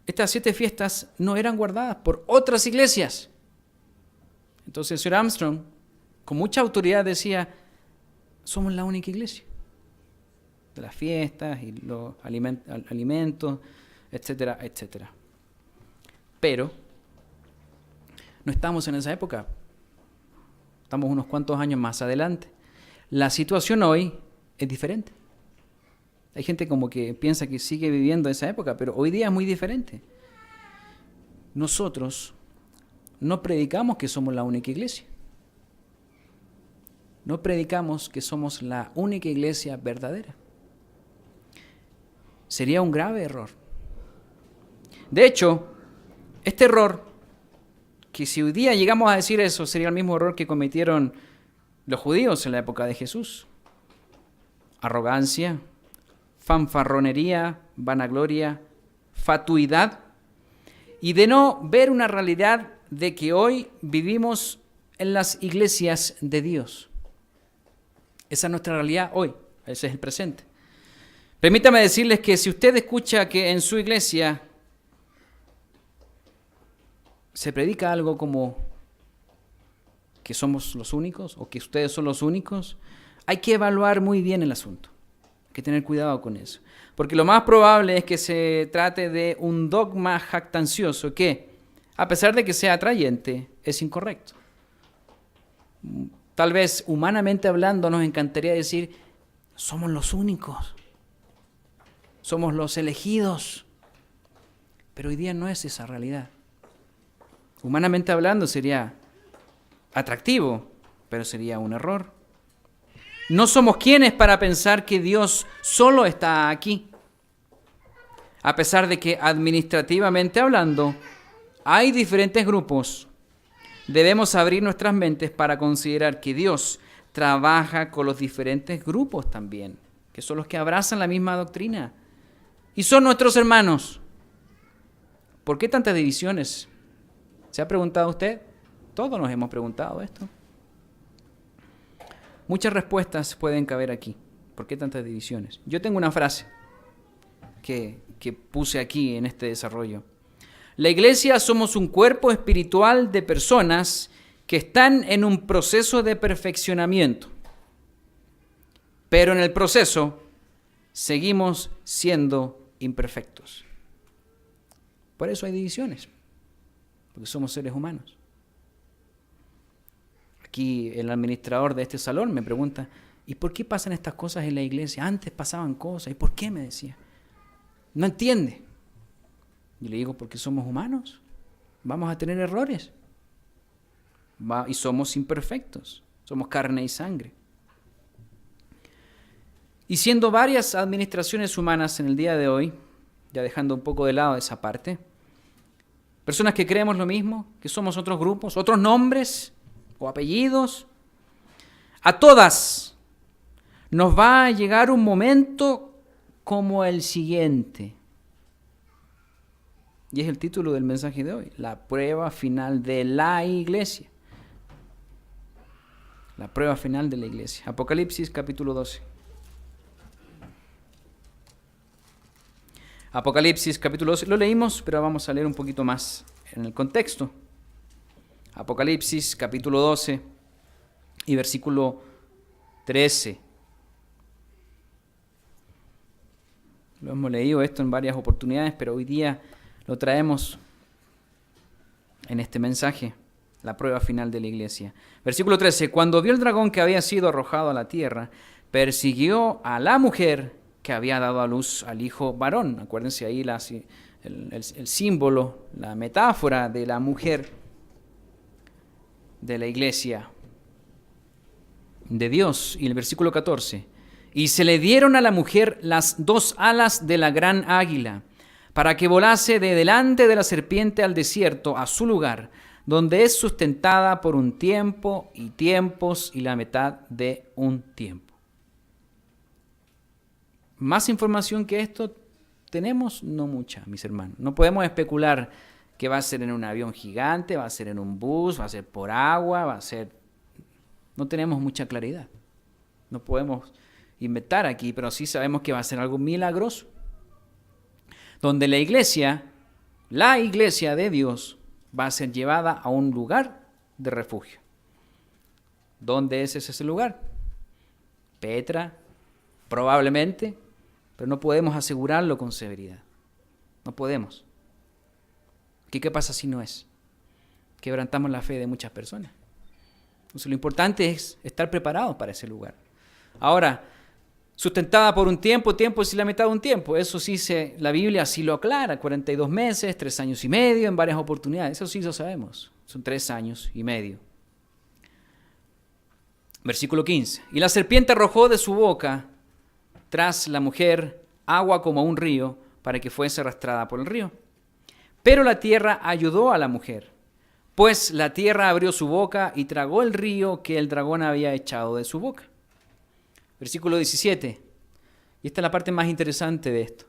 A: estas 7 fiestas no eran guardadas por otras iglesias. Entonces el señor Armstrong, con mucha autoridad, decía, somos la única iglesia de las fiestas y los alimentos, etcétera, etcétera. Pero no estamos en esa época. Estamos unos cuantos años más adelante. La situación hoy es diferente. Hay gente como que piensa que sigue viviendo esa época, pero hoy día es muy diferente. Nosotros no predicamos que somos la única iglesia. No predicamos que somos la única iglesia verdadera. Sería un grave error. De hecho, este error, que si hoy día llegamos a decir eso, sería el mismo error que cometieron los judíos en la época de Jesús. Arrogancia, fanfarronería, vanagloria, fatuidad, y de no ver una realidad de que hoy vivimos en las iglesias de Dios. Esa es nuestra realidad hoy, ese es el presente. Permítame decirles que si usted escucha que en su iglesia se predica algo como que somos los únicos o que ustedes son los únicos, hay que evaluar muy bien el asunto. Hay que tener cuidado con eso. Porque lo más probable es que se trate de un dogma jactancioso que, a pesar de que sea atrayente, es incorrecto. Tal vez, humanamente hablando, nos encantaría decir, somos los únicos. Somos los elegidos. Pero hoy día no es esa realidad. Humanamente hablando sería atractivo, pero sería un error. No somos quienes para pensar que Dios solo está aquí. A pesar de que administrativamente hablando, hay diferentes grupos, debemos abrir nuestras mentes para considerar que Dios trabaja con los diferentes grupos también, que son los que abrazan la misma doctrina y son nuestros hermanos. ¿Por qué tantas divisiones? ¿Se ha preguntado usted? Todos nos hemos preguntado esto. Muchas respuestas pueden caber aquí. ¿Por qué tantas divisiones? Yo tengo una frase que puse aquí en este desarrollo. La iglesia somos un cuerpo espiritual de personas que están en un proceso de perfeccionamiento. Pero en el proceso seguimos siendo imperfectos. Por eso hay divisiones, porque somos seres humanos. Aquí el administrador de este salón me pregunta, ¿y por qué pasan estas cosas en la iglesia? Antes pasaban cosas, ¿y por qué? Me decía. No entiende. Y le digo, porque somos humanos, vamos a tener errores. Y somos imperfectos, somos carne y sangre. Y siendo varias administraciones humanas en el día de hoy, ya dejando un poco de lado esa parte, personas que creemos lo mismo, que somos otros grupos, otros nombres o apellidos, a todas nos va a llegar un momento como el siguiente. Y es el título del mensaje de hoy, la prueba final de la iglesia. La prueba final de la iglesia. Apocalipsis capítulo 12. Apocalipsis capítulo 12. Lo leímos, pero vamos a leer un poquito más en el contexto. Apocalipsis capítulo 12 y versículo 13. Lo hemos leído esto en varias oportunidades, pero hoy día lo traemos en este mensaje, la prueba final de la iglesia. Versículo 13. Cuando vio el dragón que había sido arrojado a la tierra, persiguió a la mujer que había dado a luz al hijo varón. Acuérdense ahí el símbolo, la metáfora de la mujer de la iglesia de Dios. Y el versículo 14. Y se le dieron a la mujer las 2 alas de la gran águila, para que volase de delante de la serpiente al desierto, a su lugar, donde es sustentada por un tiempo y tiempos y la mitad de un tiempo. Más información que esto tenemos, no mucha, mis hermanos. No podemos especular que va a ser en un avión gigante, va a ser en un bus, va a ser por agua, va a ser... No tenemos mucha claridad. No podemos inventar aquí, pero sí sabemos que va a ser algo milagroso. Donde la iglesia de Dios, va a ser llevada a un lugar de refugio. ¿Dónde es ese lugar? Petra, probablemente, pero no podemos asegurarlo con severidad. No podemos. ¿Qué pasa si no es? Quebrantamos la fe de muchas personas. Entonces, lo importante es estar preparados para ese lugar. Ahora, sustentada por un tiempo es la mitad de un tiempo. Eso sí, la Biblia sí lo aclara. 42 meses, 3 años y medio en varias oportunidades. Eso sí lo sabemos. Son 3 años y medio. Versículo 15. Y la serpiente arrojó de su boca tras la mujer agua como un río para que fuese arrastrada por el río. Pero la tierra ayudó a la mujer, pues la tierra abrió su boca y tragó el río que el dragón había echado de su boca. Versículo 17. Y esta es la parte más interesante de esto.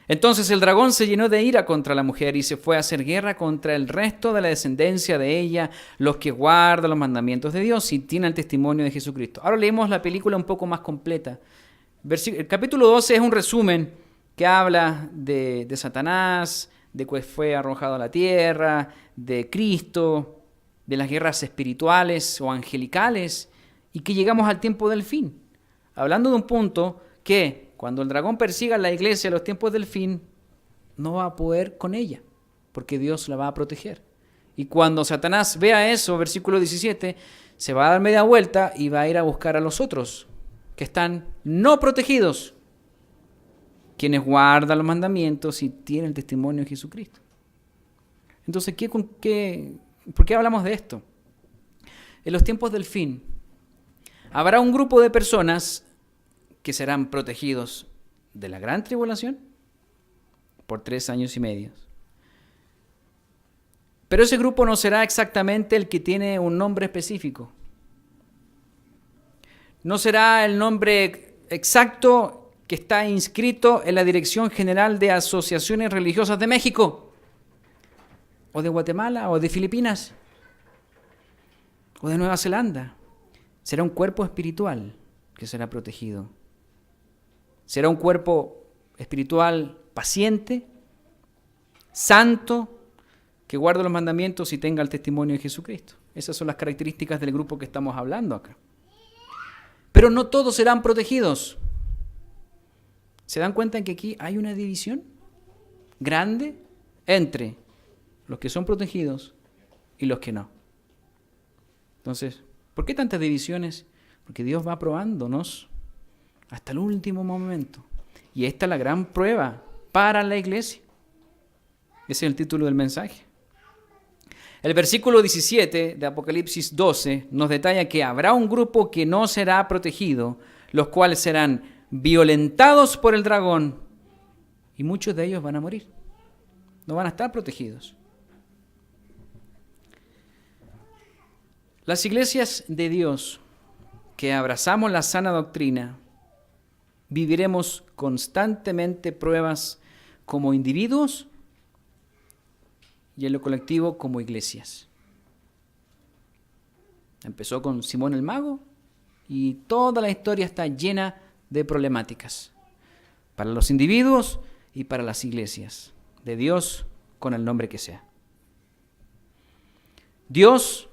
A: Entonces el dragón se llenó de ira contra la mujer y se fue a hacer guerra contra el resto de la descendencia de ella, los que guardan los mandamientos de Dios y tienen el testimonio de Jesucristo. Ahora leemos la película un poco más completa. El capítulo 12 es un resumen que habla de Satanás, de que fue arrojado a la tierra, de Cristo, de las guerras espirituales o angelicales y que llegamos al tiempo del fin. Hablando de un punto que cuando el dragón persiga a la iglesia en los tiempos del fin, no va a poder con ella, porque Dios la va a proteger. Y cuando Satanás vea eso, versículo 17, se va a dar media vuelta y va a ir a buscar a los otros, que están no protegidos, quienes guardan los mandamientos y tienen el testimonio de Jesucristo. Entonces, ¿por qué hablamos de esto? En los tiempos del fin, habrá un grupo de personas que serán protegidos de la gran tribulación por 3 años y medio. Pero ese grupo no será exactamente el que tiene un nombre específico. No será el nombre exacto que está inscrito en la Dirección General de Asociaciones Religiosas de México, o de Guatemala, o de Filipinas, o de Nueva Zelanda. Será un cuerpo espiritual que será protegido. Será un cuerpo espiritual paciente, santo, que guarde los mandamientos y tenga el testimonio de Jesucristo. Esas son las características del grupo que estamos hablando acá. Pero no todos serán protegidos. ¿Se dan cuenta que aquí hay una división grande entre los que son protegidos y los que no? Entonces, ¿por qué tantas divisiones? Porque Dios va probándonos hasta el último momento. Y esta es la gran prueba para la iglesia. Ese es el título del mensaje. El versículo 17 de Apocalipsis 12 nos detalla que habrá un grupo que no será protegido, los cuales serán violentados por el dragón, y muchos de ellos van a morir. No van a estar protegidos. Las iglesias de Dios que abrazamos la sana doctrina, viviremos constantemente pruebas como individuos y en lo colectivo como iglesias. Empezó con Simón el Mago y toda la historia está llena de problemáticas para los individuos y para las iglesias de Dios con el nombre que sea. Dios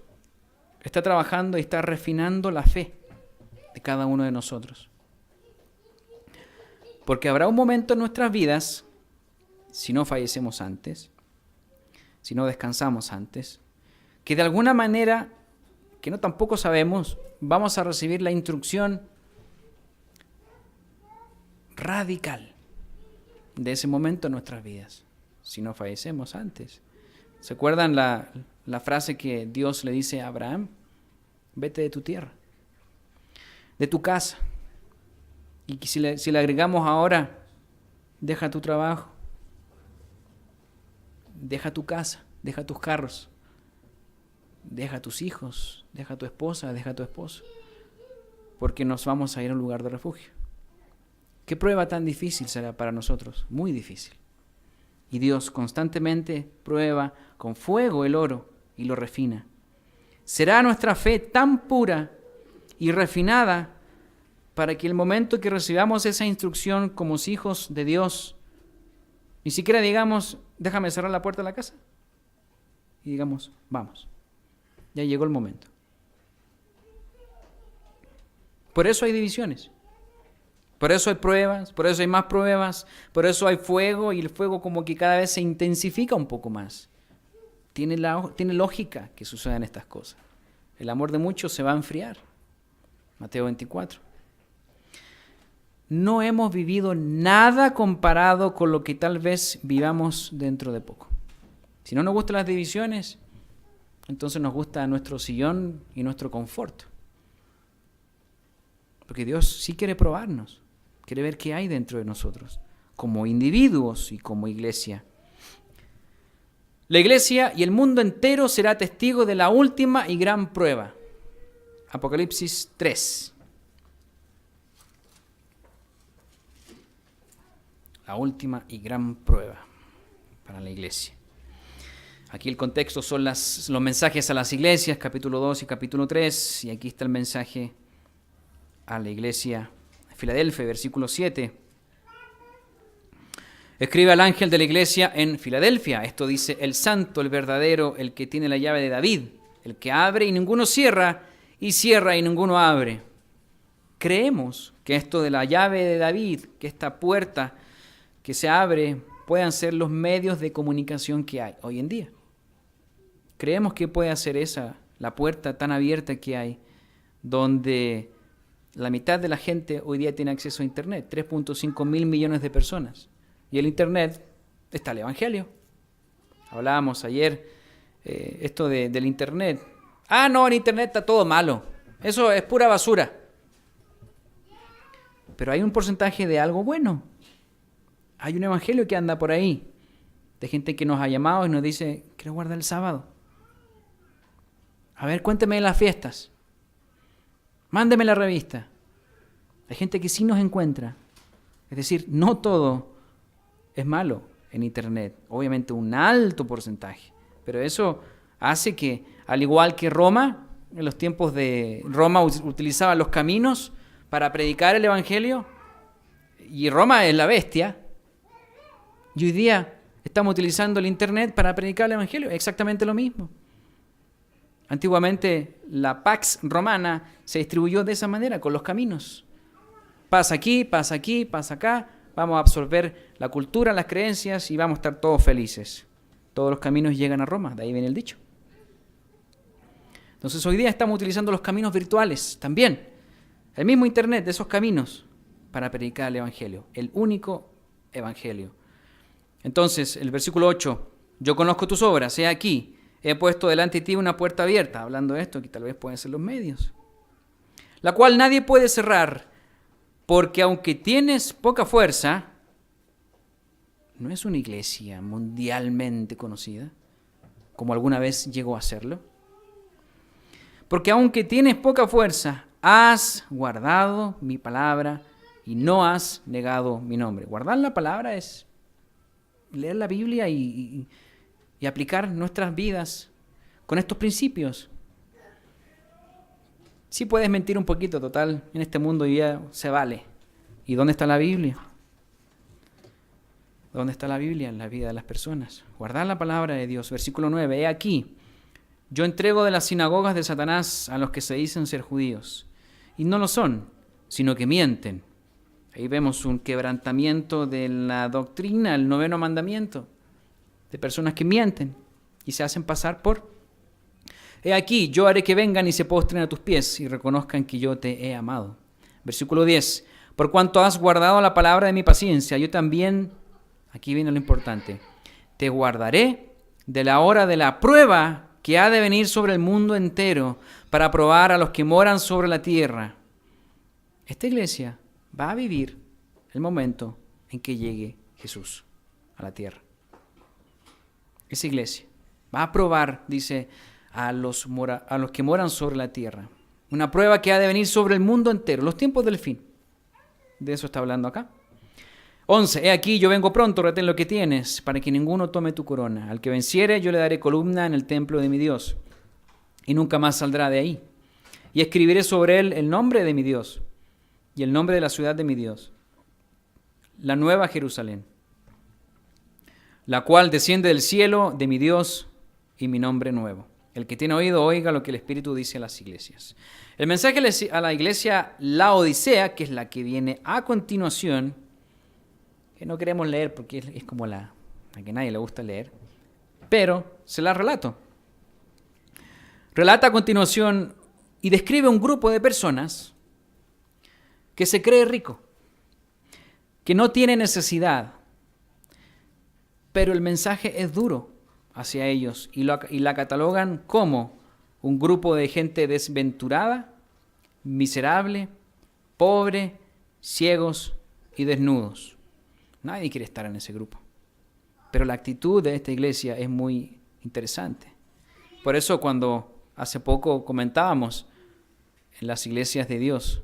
A: está trabajando y está refinando la fe de cada uno de nosotros. Porque habrá un momento en nuestras vidas, si no fallecemos antes, si no descansamos antes, que de alguna manera, que no tampoco sabemos, vamos a recibir la instrucción radical de ese momento en nuestras vidas, si no fallecemos antes. ¿Se acuerdan la frase que Dios le dice a Abraham? Vete de tu tierra, de tu casa. Y si le agregamos ahora, deja tu trabajo, deja tu casa, deja tus carros, deja tus hijos, deja tu esposa, deja tu esposo, porque nos vamos a ir a un lugar de refugio. ¿Qué prueba tan difícil será para nosotros? Muy difícil. Y Dios constantemente prueba con fuego el oro y lo refina. ¿Será nuestra fe tan pura y refinada para que el momento que recibamos esa instrucción como hijos de Dios, ni siquiera digamos, déjame cerrar la puerta de la casa? Y digamos, vamos, ya llegó el momento. Por eso hay divisiones. Por eso hay pruebas, por eso hay más pruebas, por eso hay fuego y el fuego como que cada vez se intensifica un poco más. Tiene lógica que sucedan estas cosas. El amor de muchos se va a enfriar. Mateo 24. No hemos vivido nada comparado con lo que tal vez vivamos dentro de poco. Si no nos gustan las divisiones, entonces nos gusta nuestro sillón y nuestro confort. Porque Dios sí quiere probarnos, quiere ver qué hay dentro de nosotros, como individuos y como iglesia. La iglesia y el mundo entero será testigo de la última y gran prueba. Apocalipsis 3. La última y gran prueba para la iglesia. Aquí el contexto son los mensajes a las iglesias, capítulo 2 y capítulo 3, y aquí está el mensaje a la iglesia de Filadelfia, versículo 7. Escribe al ángel de la iglesia en Filadelfia. Esto dice: el santo, el verdadero, el que tiene la llave de David, el que abre y ninguno cierra, y cierra y ninguno abre. Creemos que esto de la llave de David, que esta puerta que se abre, puedan ser los medios de comunicación que hay hoy en día. Creemos que puede ser esa, la puerta tan abierta que hay, donde la mitad de la gente hoy día tiene acceso a Internet, 3.5 mil millones de personas. Y el Internet está el Evangelio. Hablábamos ayer esto del Internet. Ah, no, el Internet está todo malo. Eso es pura basura. Pero hay un porcentaje de algo bueno. Hay un Evangelio que anda por ahí. de gente que nos ha llamado y nos dice, quiero guardar el sábado. A ver, cuénteme de las fiestas. Mándeme la revista. Hay gente que sí nos encuentra. Es decir, no todo es malo en Internet. Obviamente un alto porcentaje. Pero eso hace que, al igual que Roma, en los tiempos de Roma utilizaban los caminos para predicar el Evangelio. Y Roma es la bestia. Y hoy día estamos utilizando el Internet para predicar el Evangelio. Exactamente lo mismo. Antiguamente la Pax Romana se distribuyó de esa manera, con los caminos. Pasa aquí, pasa aquí, pasa acá. Vamos a absorber la cultura, las creencias y vamos a estar todos felices. Todos los caminos llegan a Roma, de ahí viene el dicho. Entonces hoy día estamos utilizando los caminos virtuales también. El mismo Internet de esos caminos para predicar el Evangelio. El único Evangelio. Entonces, el versículo 8. Yo conozco tus obras, he aquí. He puesto delante de ti una puerta abierta. Hablando de esto, que tal vez pueden ser los medios. La cual nadie puede cerrar. Porque aunque tienes poca fuerza, no es una iglesia mundialmente conocida, como alguna vez llegó a serlo. Porque aunque tienes poca fuerza, has guardado mi palabra y no has negado mi nombre. Guardar la palabra es leer la Biblia y aplicar nuestras vidas con estos principios. Sí puedes mentir un poquito, total, en este mundo ya se vale. ¿Y dónde está la Biblia? ¿Dónde está la Biblia en la vida de las personas? Guardar la palabra de Dios. Versículo 9. He aquí, yo entrego de las sinagogas de Satanás a los que se dicen ser judíos. Y no lo son, sino que mienten. Ahí vemos un quebrantamiento de la doctrina, el 9º mandamiento, de personas que mienten y se hacen pasar por. He aquí, yo haré que vengan y se postren a tus pies y reconozcan que yo te he amado. Versículo 10. Por cuanto has guardado la palabra de mi paciencia, yo también, aquí viene lo importante, te guardaré de la hora de la prueba que ha de venir sobre el mundo entero para probar a los que moran sobre la tierra. Esta iglesia va a vivir el momento en que llegue Jesús a la tierra. Esa iglesia va a probar, dice, a los que moran sobre la tierra. Una prueba que ha de venir sobre el mundo entero, los tiempos del fin. De eso está hablando acá. 11. He aquí, yo vengo pronto, retén lo que tienes, para que ninguno tome tu corona. Al que venciere, yo le daré columna en el templo de mi Dios, y nunca más saldrá de ahí. Y escribiré sobre él el nombre de mi Dios, y el nombre de la ciudad de mi Dios, la nueva Jerusalén, la cual desciende del cielo de mi Dios, y mi nombre nuevo. El que tiene oído, oiga lo que el Espíritu dice a las iglesias. El mensaje a la iglesia Laodicea, que es la que viene a continuación, que no queremos leer porque es como la que nadie le gusta leer, pero se la relato. Relata a continuación y describe un grupo de personas que se cree rico, que no tiene necesidad, pero el mensaje es duro hacia ellos y la catalogan como un grupo de gente desventurada, miserable, pobre, ciegos y desnudos. Nadie quiere estar en ese grupo. Pero la actitud de esta iglesia es muy interesante. Por eso cuando hace poco comentábamos en las iglesias de Dios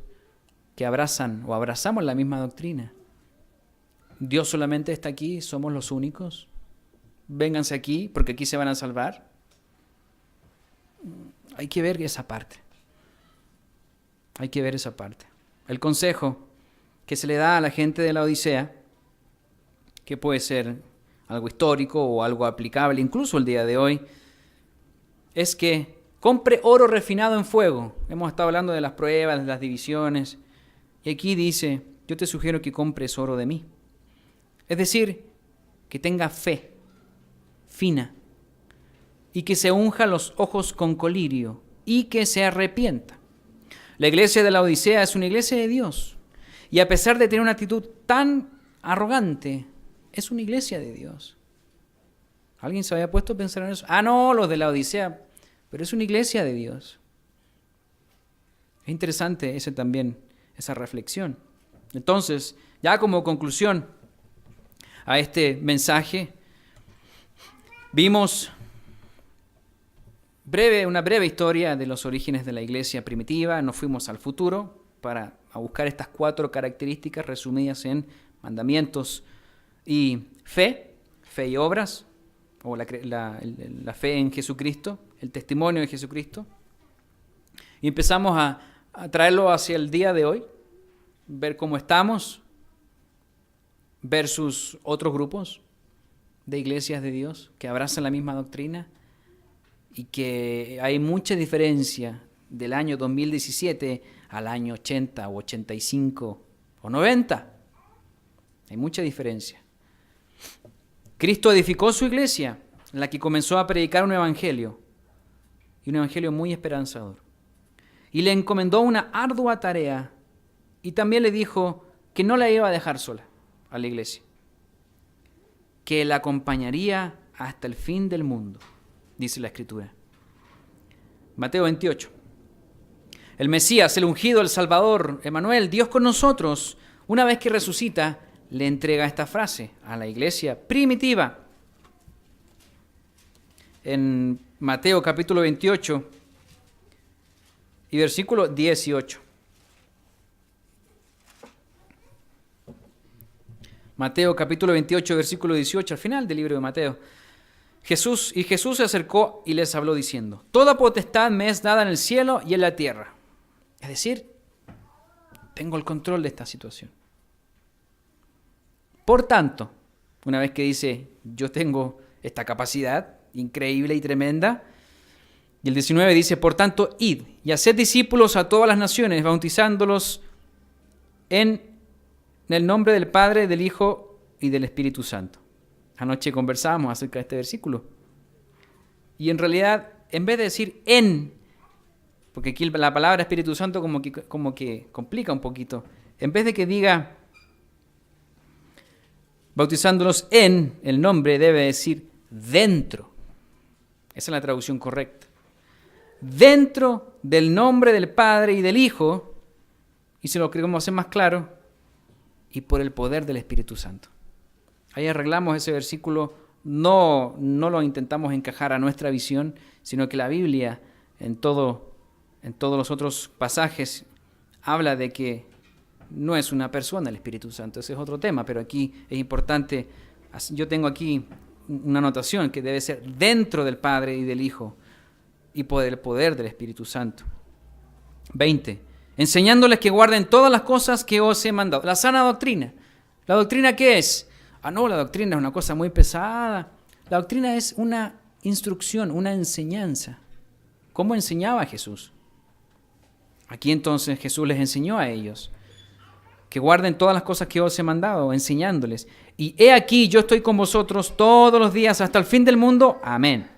A: que abrazan o abrazamos la misma doctrina. Dios solamente está aquí, somos los únicos. Vénganse aquí porque aquí se van a salvar. Hay que ver esa parte. Hay que ver esa parte. El consejo que se le da a la gente de la Odisea, que puede ser algo histórico o algo aplicable incluso el día de hoy, es que compre oro refinado en fuego. Hemos estado hablando de las pruebas, de las divisiones, y aquí dice, yo te sugiero que compres oro de mí. Es decir, que tenga fe fina y que se unja los ojos con colirio y que se arrepienta. La iglesia de la Odisea es una iglesia de Dios y a pesar de tener una actitud tan arrogante, es una iglesia de Dios. ¿Alguien se había puesto a pensar en eso? No, los de la Odisea, pero es una iglesia de Dios. Es interesante esa reflexión. Entonces, ya como conclusión a este mensaje, Vimos una breve historia de los orígenes de la iglesia primitiva. Nos fuimos al futuro para buscar estas 4 características resumidas en mandamientos y fe y obras, o la fe en Jesucristo, el testimonio de Jesucristo. Y empezamos a traerlo hacia el día de hoy, ver cómo estamos versus otros grupos de iglesias de Dios que abrazan la misma doctrina, y que hay mucha diferencia del año 2017 al año 80 o 85 o 90. Hay mucha diferencia. Cristo edificó su iglesia, en la que comenzó a predicar un evangelio, y un evangelio muy esperanzador. Y le encomendó una ardua tarea, y también le dijo que no la iba a dejar sola a la iglesia, que la acompañaría hasta el fin del mundo, dice la Escritura. Mateo 28. El Mesías, el ungido, el Salvador, Emmanuel, Dios con nosotros, una vez que resucita, le entrega esta frase a la iglesia primitiva. En Mateo capítulo 28 y versículo 18. Mateo capítulo 28, versículo 18, al final del libro de Mateo. Jesús se acercó y les habló diciendo: toda potestad me es dada en el cielo y en la tierra. Es decir, tengo el control de esta situación. Por tanto, una vez que dice, yo tengo esta capacidad increíble y tremenda, y el 19 dice, por tanto, id y haced discípulos a todas las naciones, bautizándolos en el nombre del Padre, del Hijo y del Espíritu Santo. Anoche conversábamos acerca de este versículo. Y en realidad, en vez de decir en, porque aquí la palabra Espíritu Santo como que complica un poquito, en vez de que diga bautizándolos en el nombre, debe decir dentro. Esa es la traducción correcta. Dentro del nombre del Padre y del Hijo, y se lo queremos hacer más claro, y por el poder del Espíritu Santo. Ahí arreglamos ese versículo, no lo intentamos encajar a nuestra visión, sino que la Biblia en todos los otros pasajes habla de que no es una persona el Espíritu Santo. Ese es otro tema, pero aquí es importante. Yo tengo aquí una anotación que debe ser dentro del Padre y del Hijo y por el poder del Espíritu Santo. 20. Enseñándoles que guarden todas las cosas que os he mandado. La sana doctrina. ¿La doctrina qué es? No, la doctrina es una cosa muy pesada. La doctrina es una instrucción, una enseñanza. ¿Cómo enseñaba Jesús? Aquí entonces Jesús les enseñó a ellos que guarden todas las cosas que os he mandado, enseñándoles. Y he aquí, yo estoy con vosotros todos los días hasta el fin del mundo. Amén.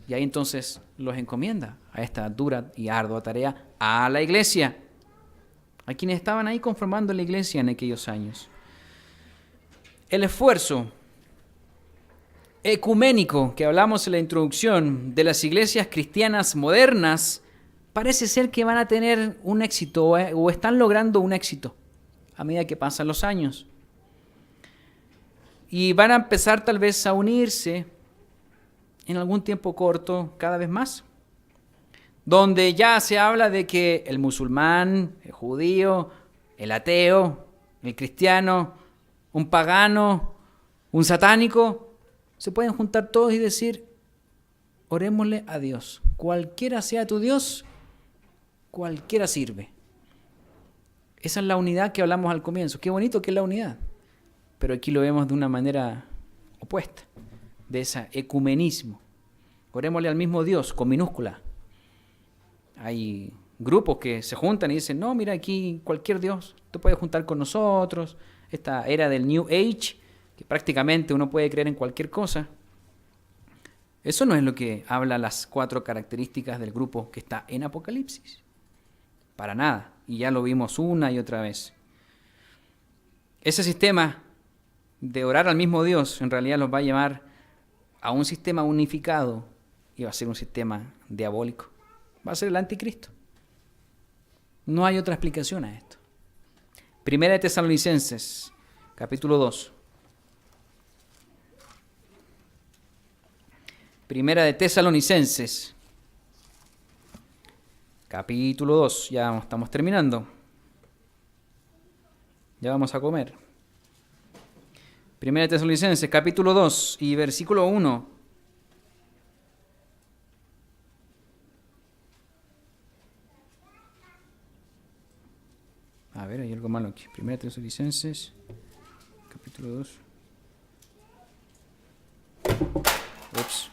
A: Y ahí entonces los encomienda a esta dura y ardua tarea a la iglesia, a quienes estaban ahí conformando la iglesia en aquellos años. El esfuerzo ecuménico que hablamos en la introducción de las iglesias cristianas modernas parece ser que van a tener un éxito o están logrando un éxito a medida que pasan los años. Y van a empezar tal vez a unirse en algún tiempo corto cada vez más, donde ya se habla de que el musulmán, el judío, el ateo, el cristiano, un pagano, un satánico, se pueden juntar todos y decir, orémosle a Dios. Cualquiera sea tu Dios, cualquiera sirve. Esa es la unidad que hablamos al comienzo. Qué bonito que es la unidad. Pero aquí lo vemos de una manera opuesta, de ese ecumenismo. Orémosle al mismo Dios, con minúscula. Hay grupos que se juntan y dicen, no, mira aquí cualquier Dios, tú puedes juntar con nosotros. Esta era del New Age, que prácticamente uno puede creer en cualquier cosa. Eso no es lo que habla las 4 características del grupo que está en Apocalipsis. Para nada. Y ya lo vimos una y otra vez. Ese sistema de orar al mismo Dios en realidad los va a llevar a un sistema unificado y va a ser un sistema diabólico. Va a ser el anticristo. No hay otra explicación a esto. Primera de Tesalonicenses, capítulo 2. Primera de Tesalonicenses, capítulo 2. Ya estamos terminando. Ya vamos a comer. Primera de Tesalonicenses, capítulo 2 y versículo 1. A ver, hay algo malo aquí. Primera de Tesalonicenses, capítulo 2. Ups.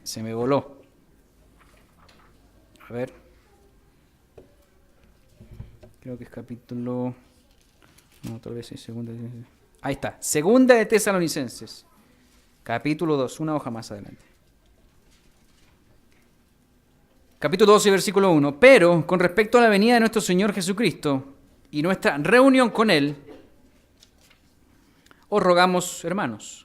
A: Se me voló. A ver. Creo que es capítulo... No, tal vez es segunda. Ahí está. Segunda de Tesalonicenses. Capítulo 2. Una hoja más adelante. Capítulo 2 y versículo 1. Pero con respecto a la venida de nuestro Señor Jesucristo y nuestra reunión con Él, os rogamos, hermanos,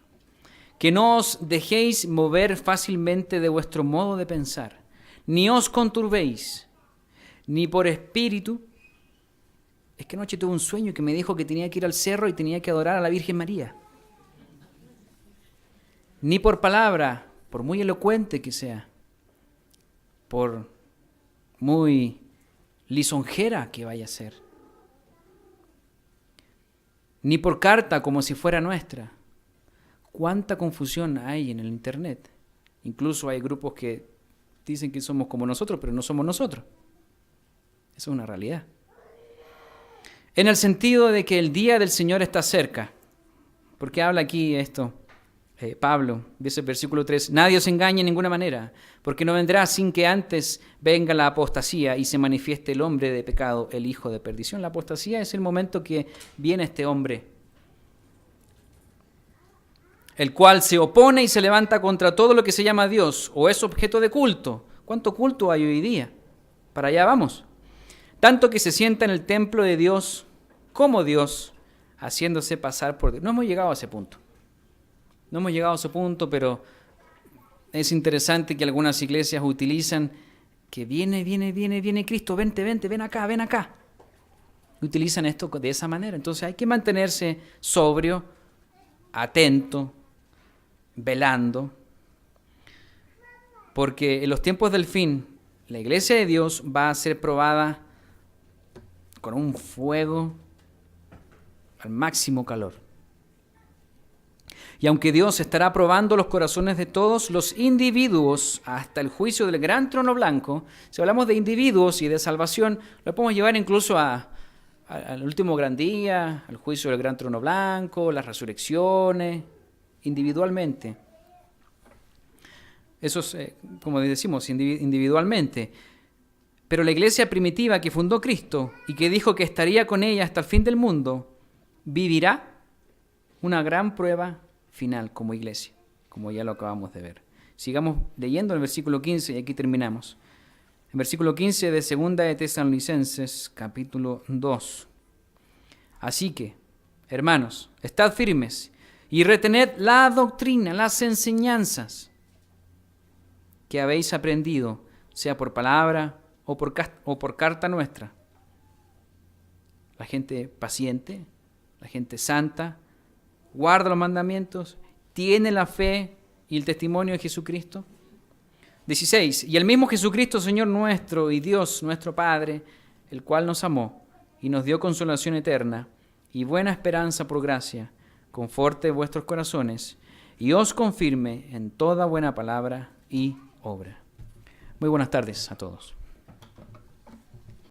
A: que no os dejéis mover fácilmente de vuestro modo de pensar, ni os conturbéis, ni por espíritu. Es que anoche tuve un sueño que me dijo que tenía que ir al cerro y tenía que adorar a la Virgen María. Ni por palabra, por muy elocuente que sea, por muy lisonjera que vaya a ser, ni por carta como si fuera nuestra. ¿Cuánta confusión hay en el internet? Incluso hay grupos que dicen que somos como nosotros, pero no somos nosotros. Eso es una realidad. En el sentido de que el día del Señor está cerca. Porque habla aquí esto, Pablo, dice el versículo 3, nadie os engañe en ninguna manera, porque no vendrá sin que antes venga la apostasía y se manifieste el hombre de pecado, el hijo de perdición. La apostasía es el momento que viene este hombre, el cual se opone y se levanta contra todo lo que se llama Dios o es objeto de culto. ¿Cuánto culto hay hoy día? Para allá vamos. Tanto que se sienta en el templo de Dios como Dios, haciéndose pasar por Dios. No hemos llegado a ese punto. No hemos llegado a ese punto, pero es interesante que algunas iglesias utilizan que viene Cristo, ven acá. Utilizan esto de esa manera. Entonces hay que mantenerse sobrio, atento, velando, porque en los tiempos del fin, la iglesia de Dios va a ser probada con un fuego al máximo calor. Y aunque Dios estará probando los corazones de todos los individuos hasta el juicio del gran trono blanco, si hablamos de individuos y de salvación, lo podemos llevar incluso al último gran día, al juicio del gran trono blanco, las resurrecciones, individualmente. Eso es, como decimos, individualmente. Pero la iglesia primitiva que fundó Cristo y que dijo que estaría con ella hasta el fin del mundo, vivirá una gran prueba final como iglesia, como ya lo acabamos de ver. Sigamos leyendo el versículo 15 y aquí terminamos. En versículo 15 de Segunda de Tesalonicenses, capítulo 2. Así que, hermanos, estad firmes y retened la doctrina, las enseñanzas que habéis aprendido, sea por palabra o por carta nuestra. La gente paciente, la gente santa, guarda los mandamientos, tiene la fe y el testimonio de Jesucristo. 16. Y el mismo Jesucristo, Señor nuestro y Dios nuestro Padre, el cual nos amó y nos dio consolación eterna y buena esperanza por gracia, conforte vuestros corazones y os confirme en toda buena palabra y obra. Muy buenas tardes a todos.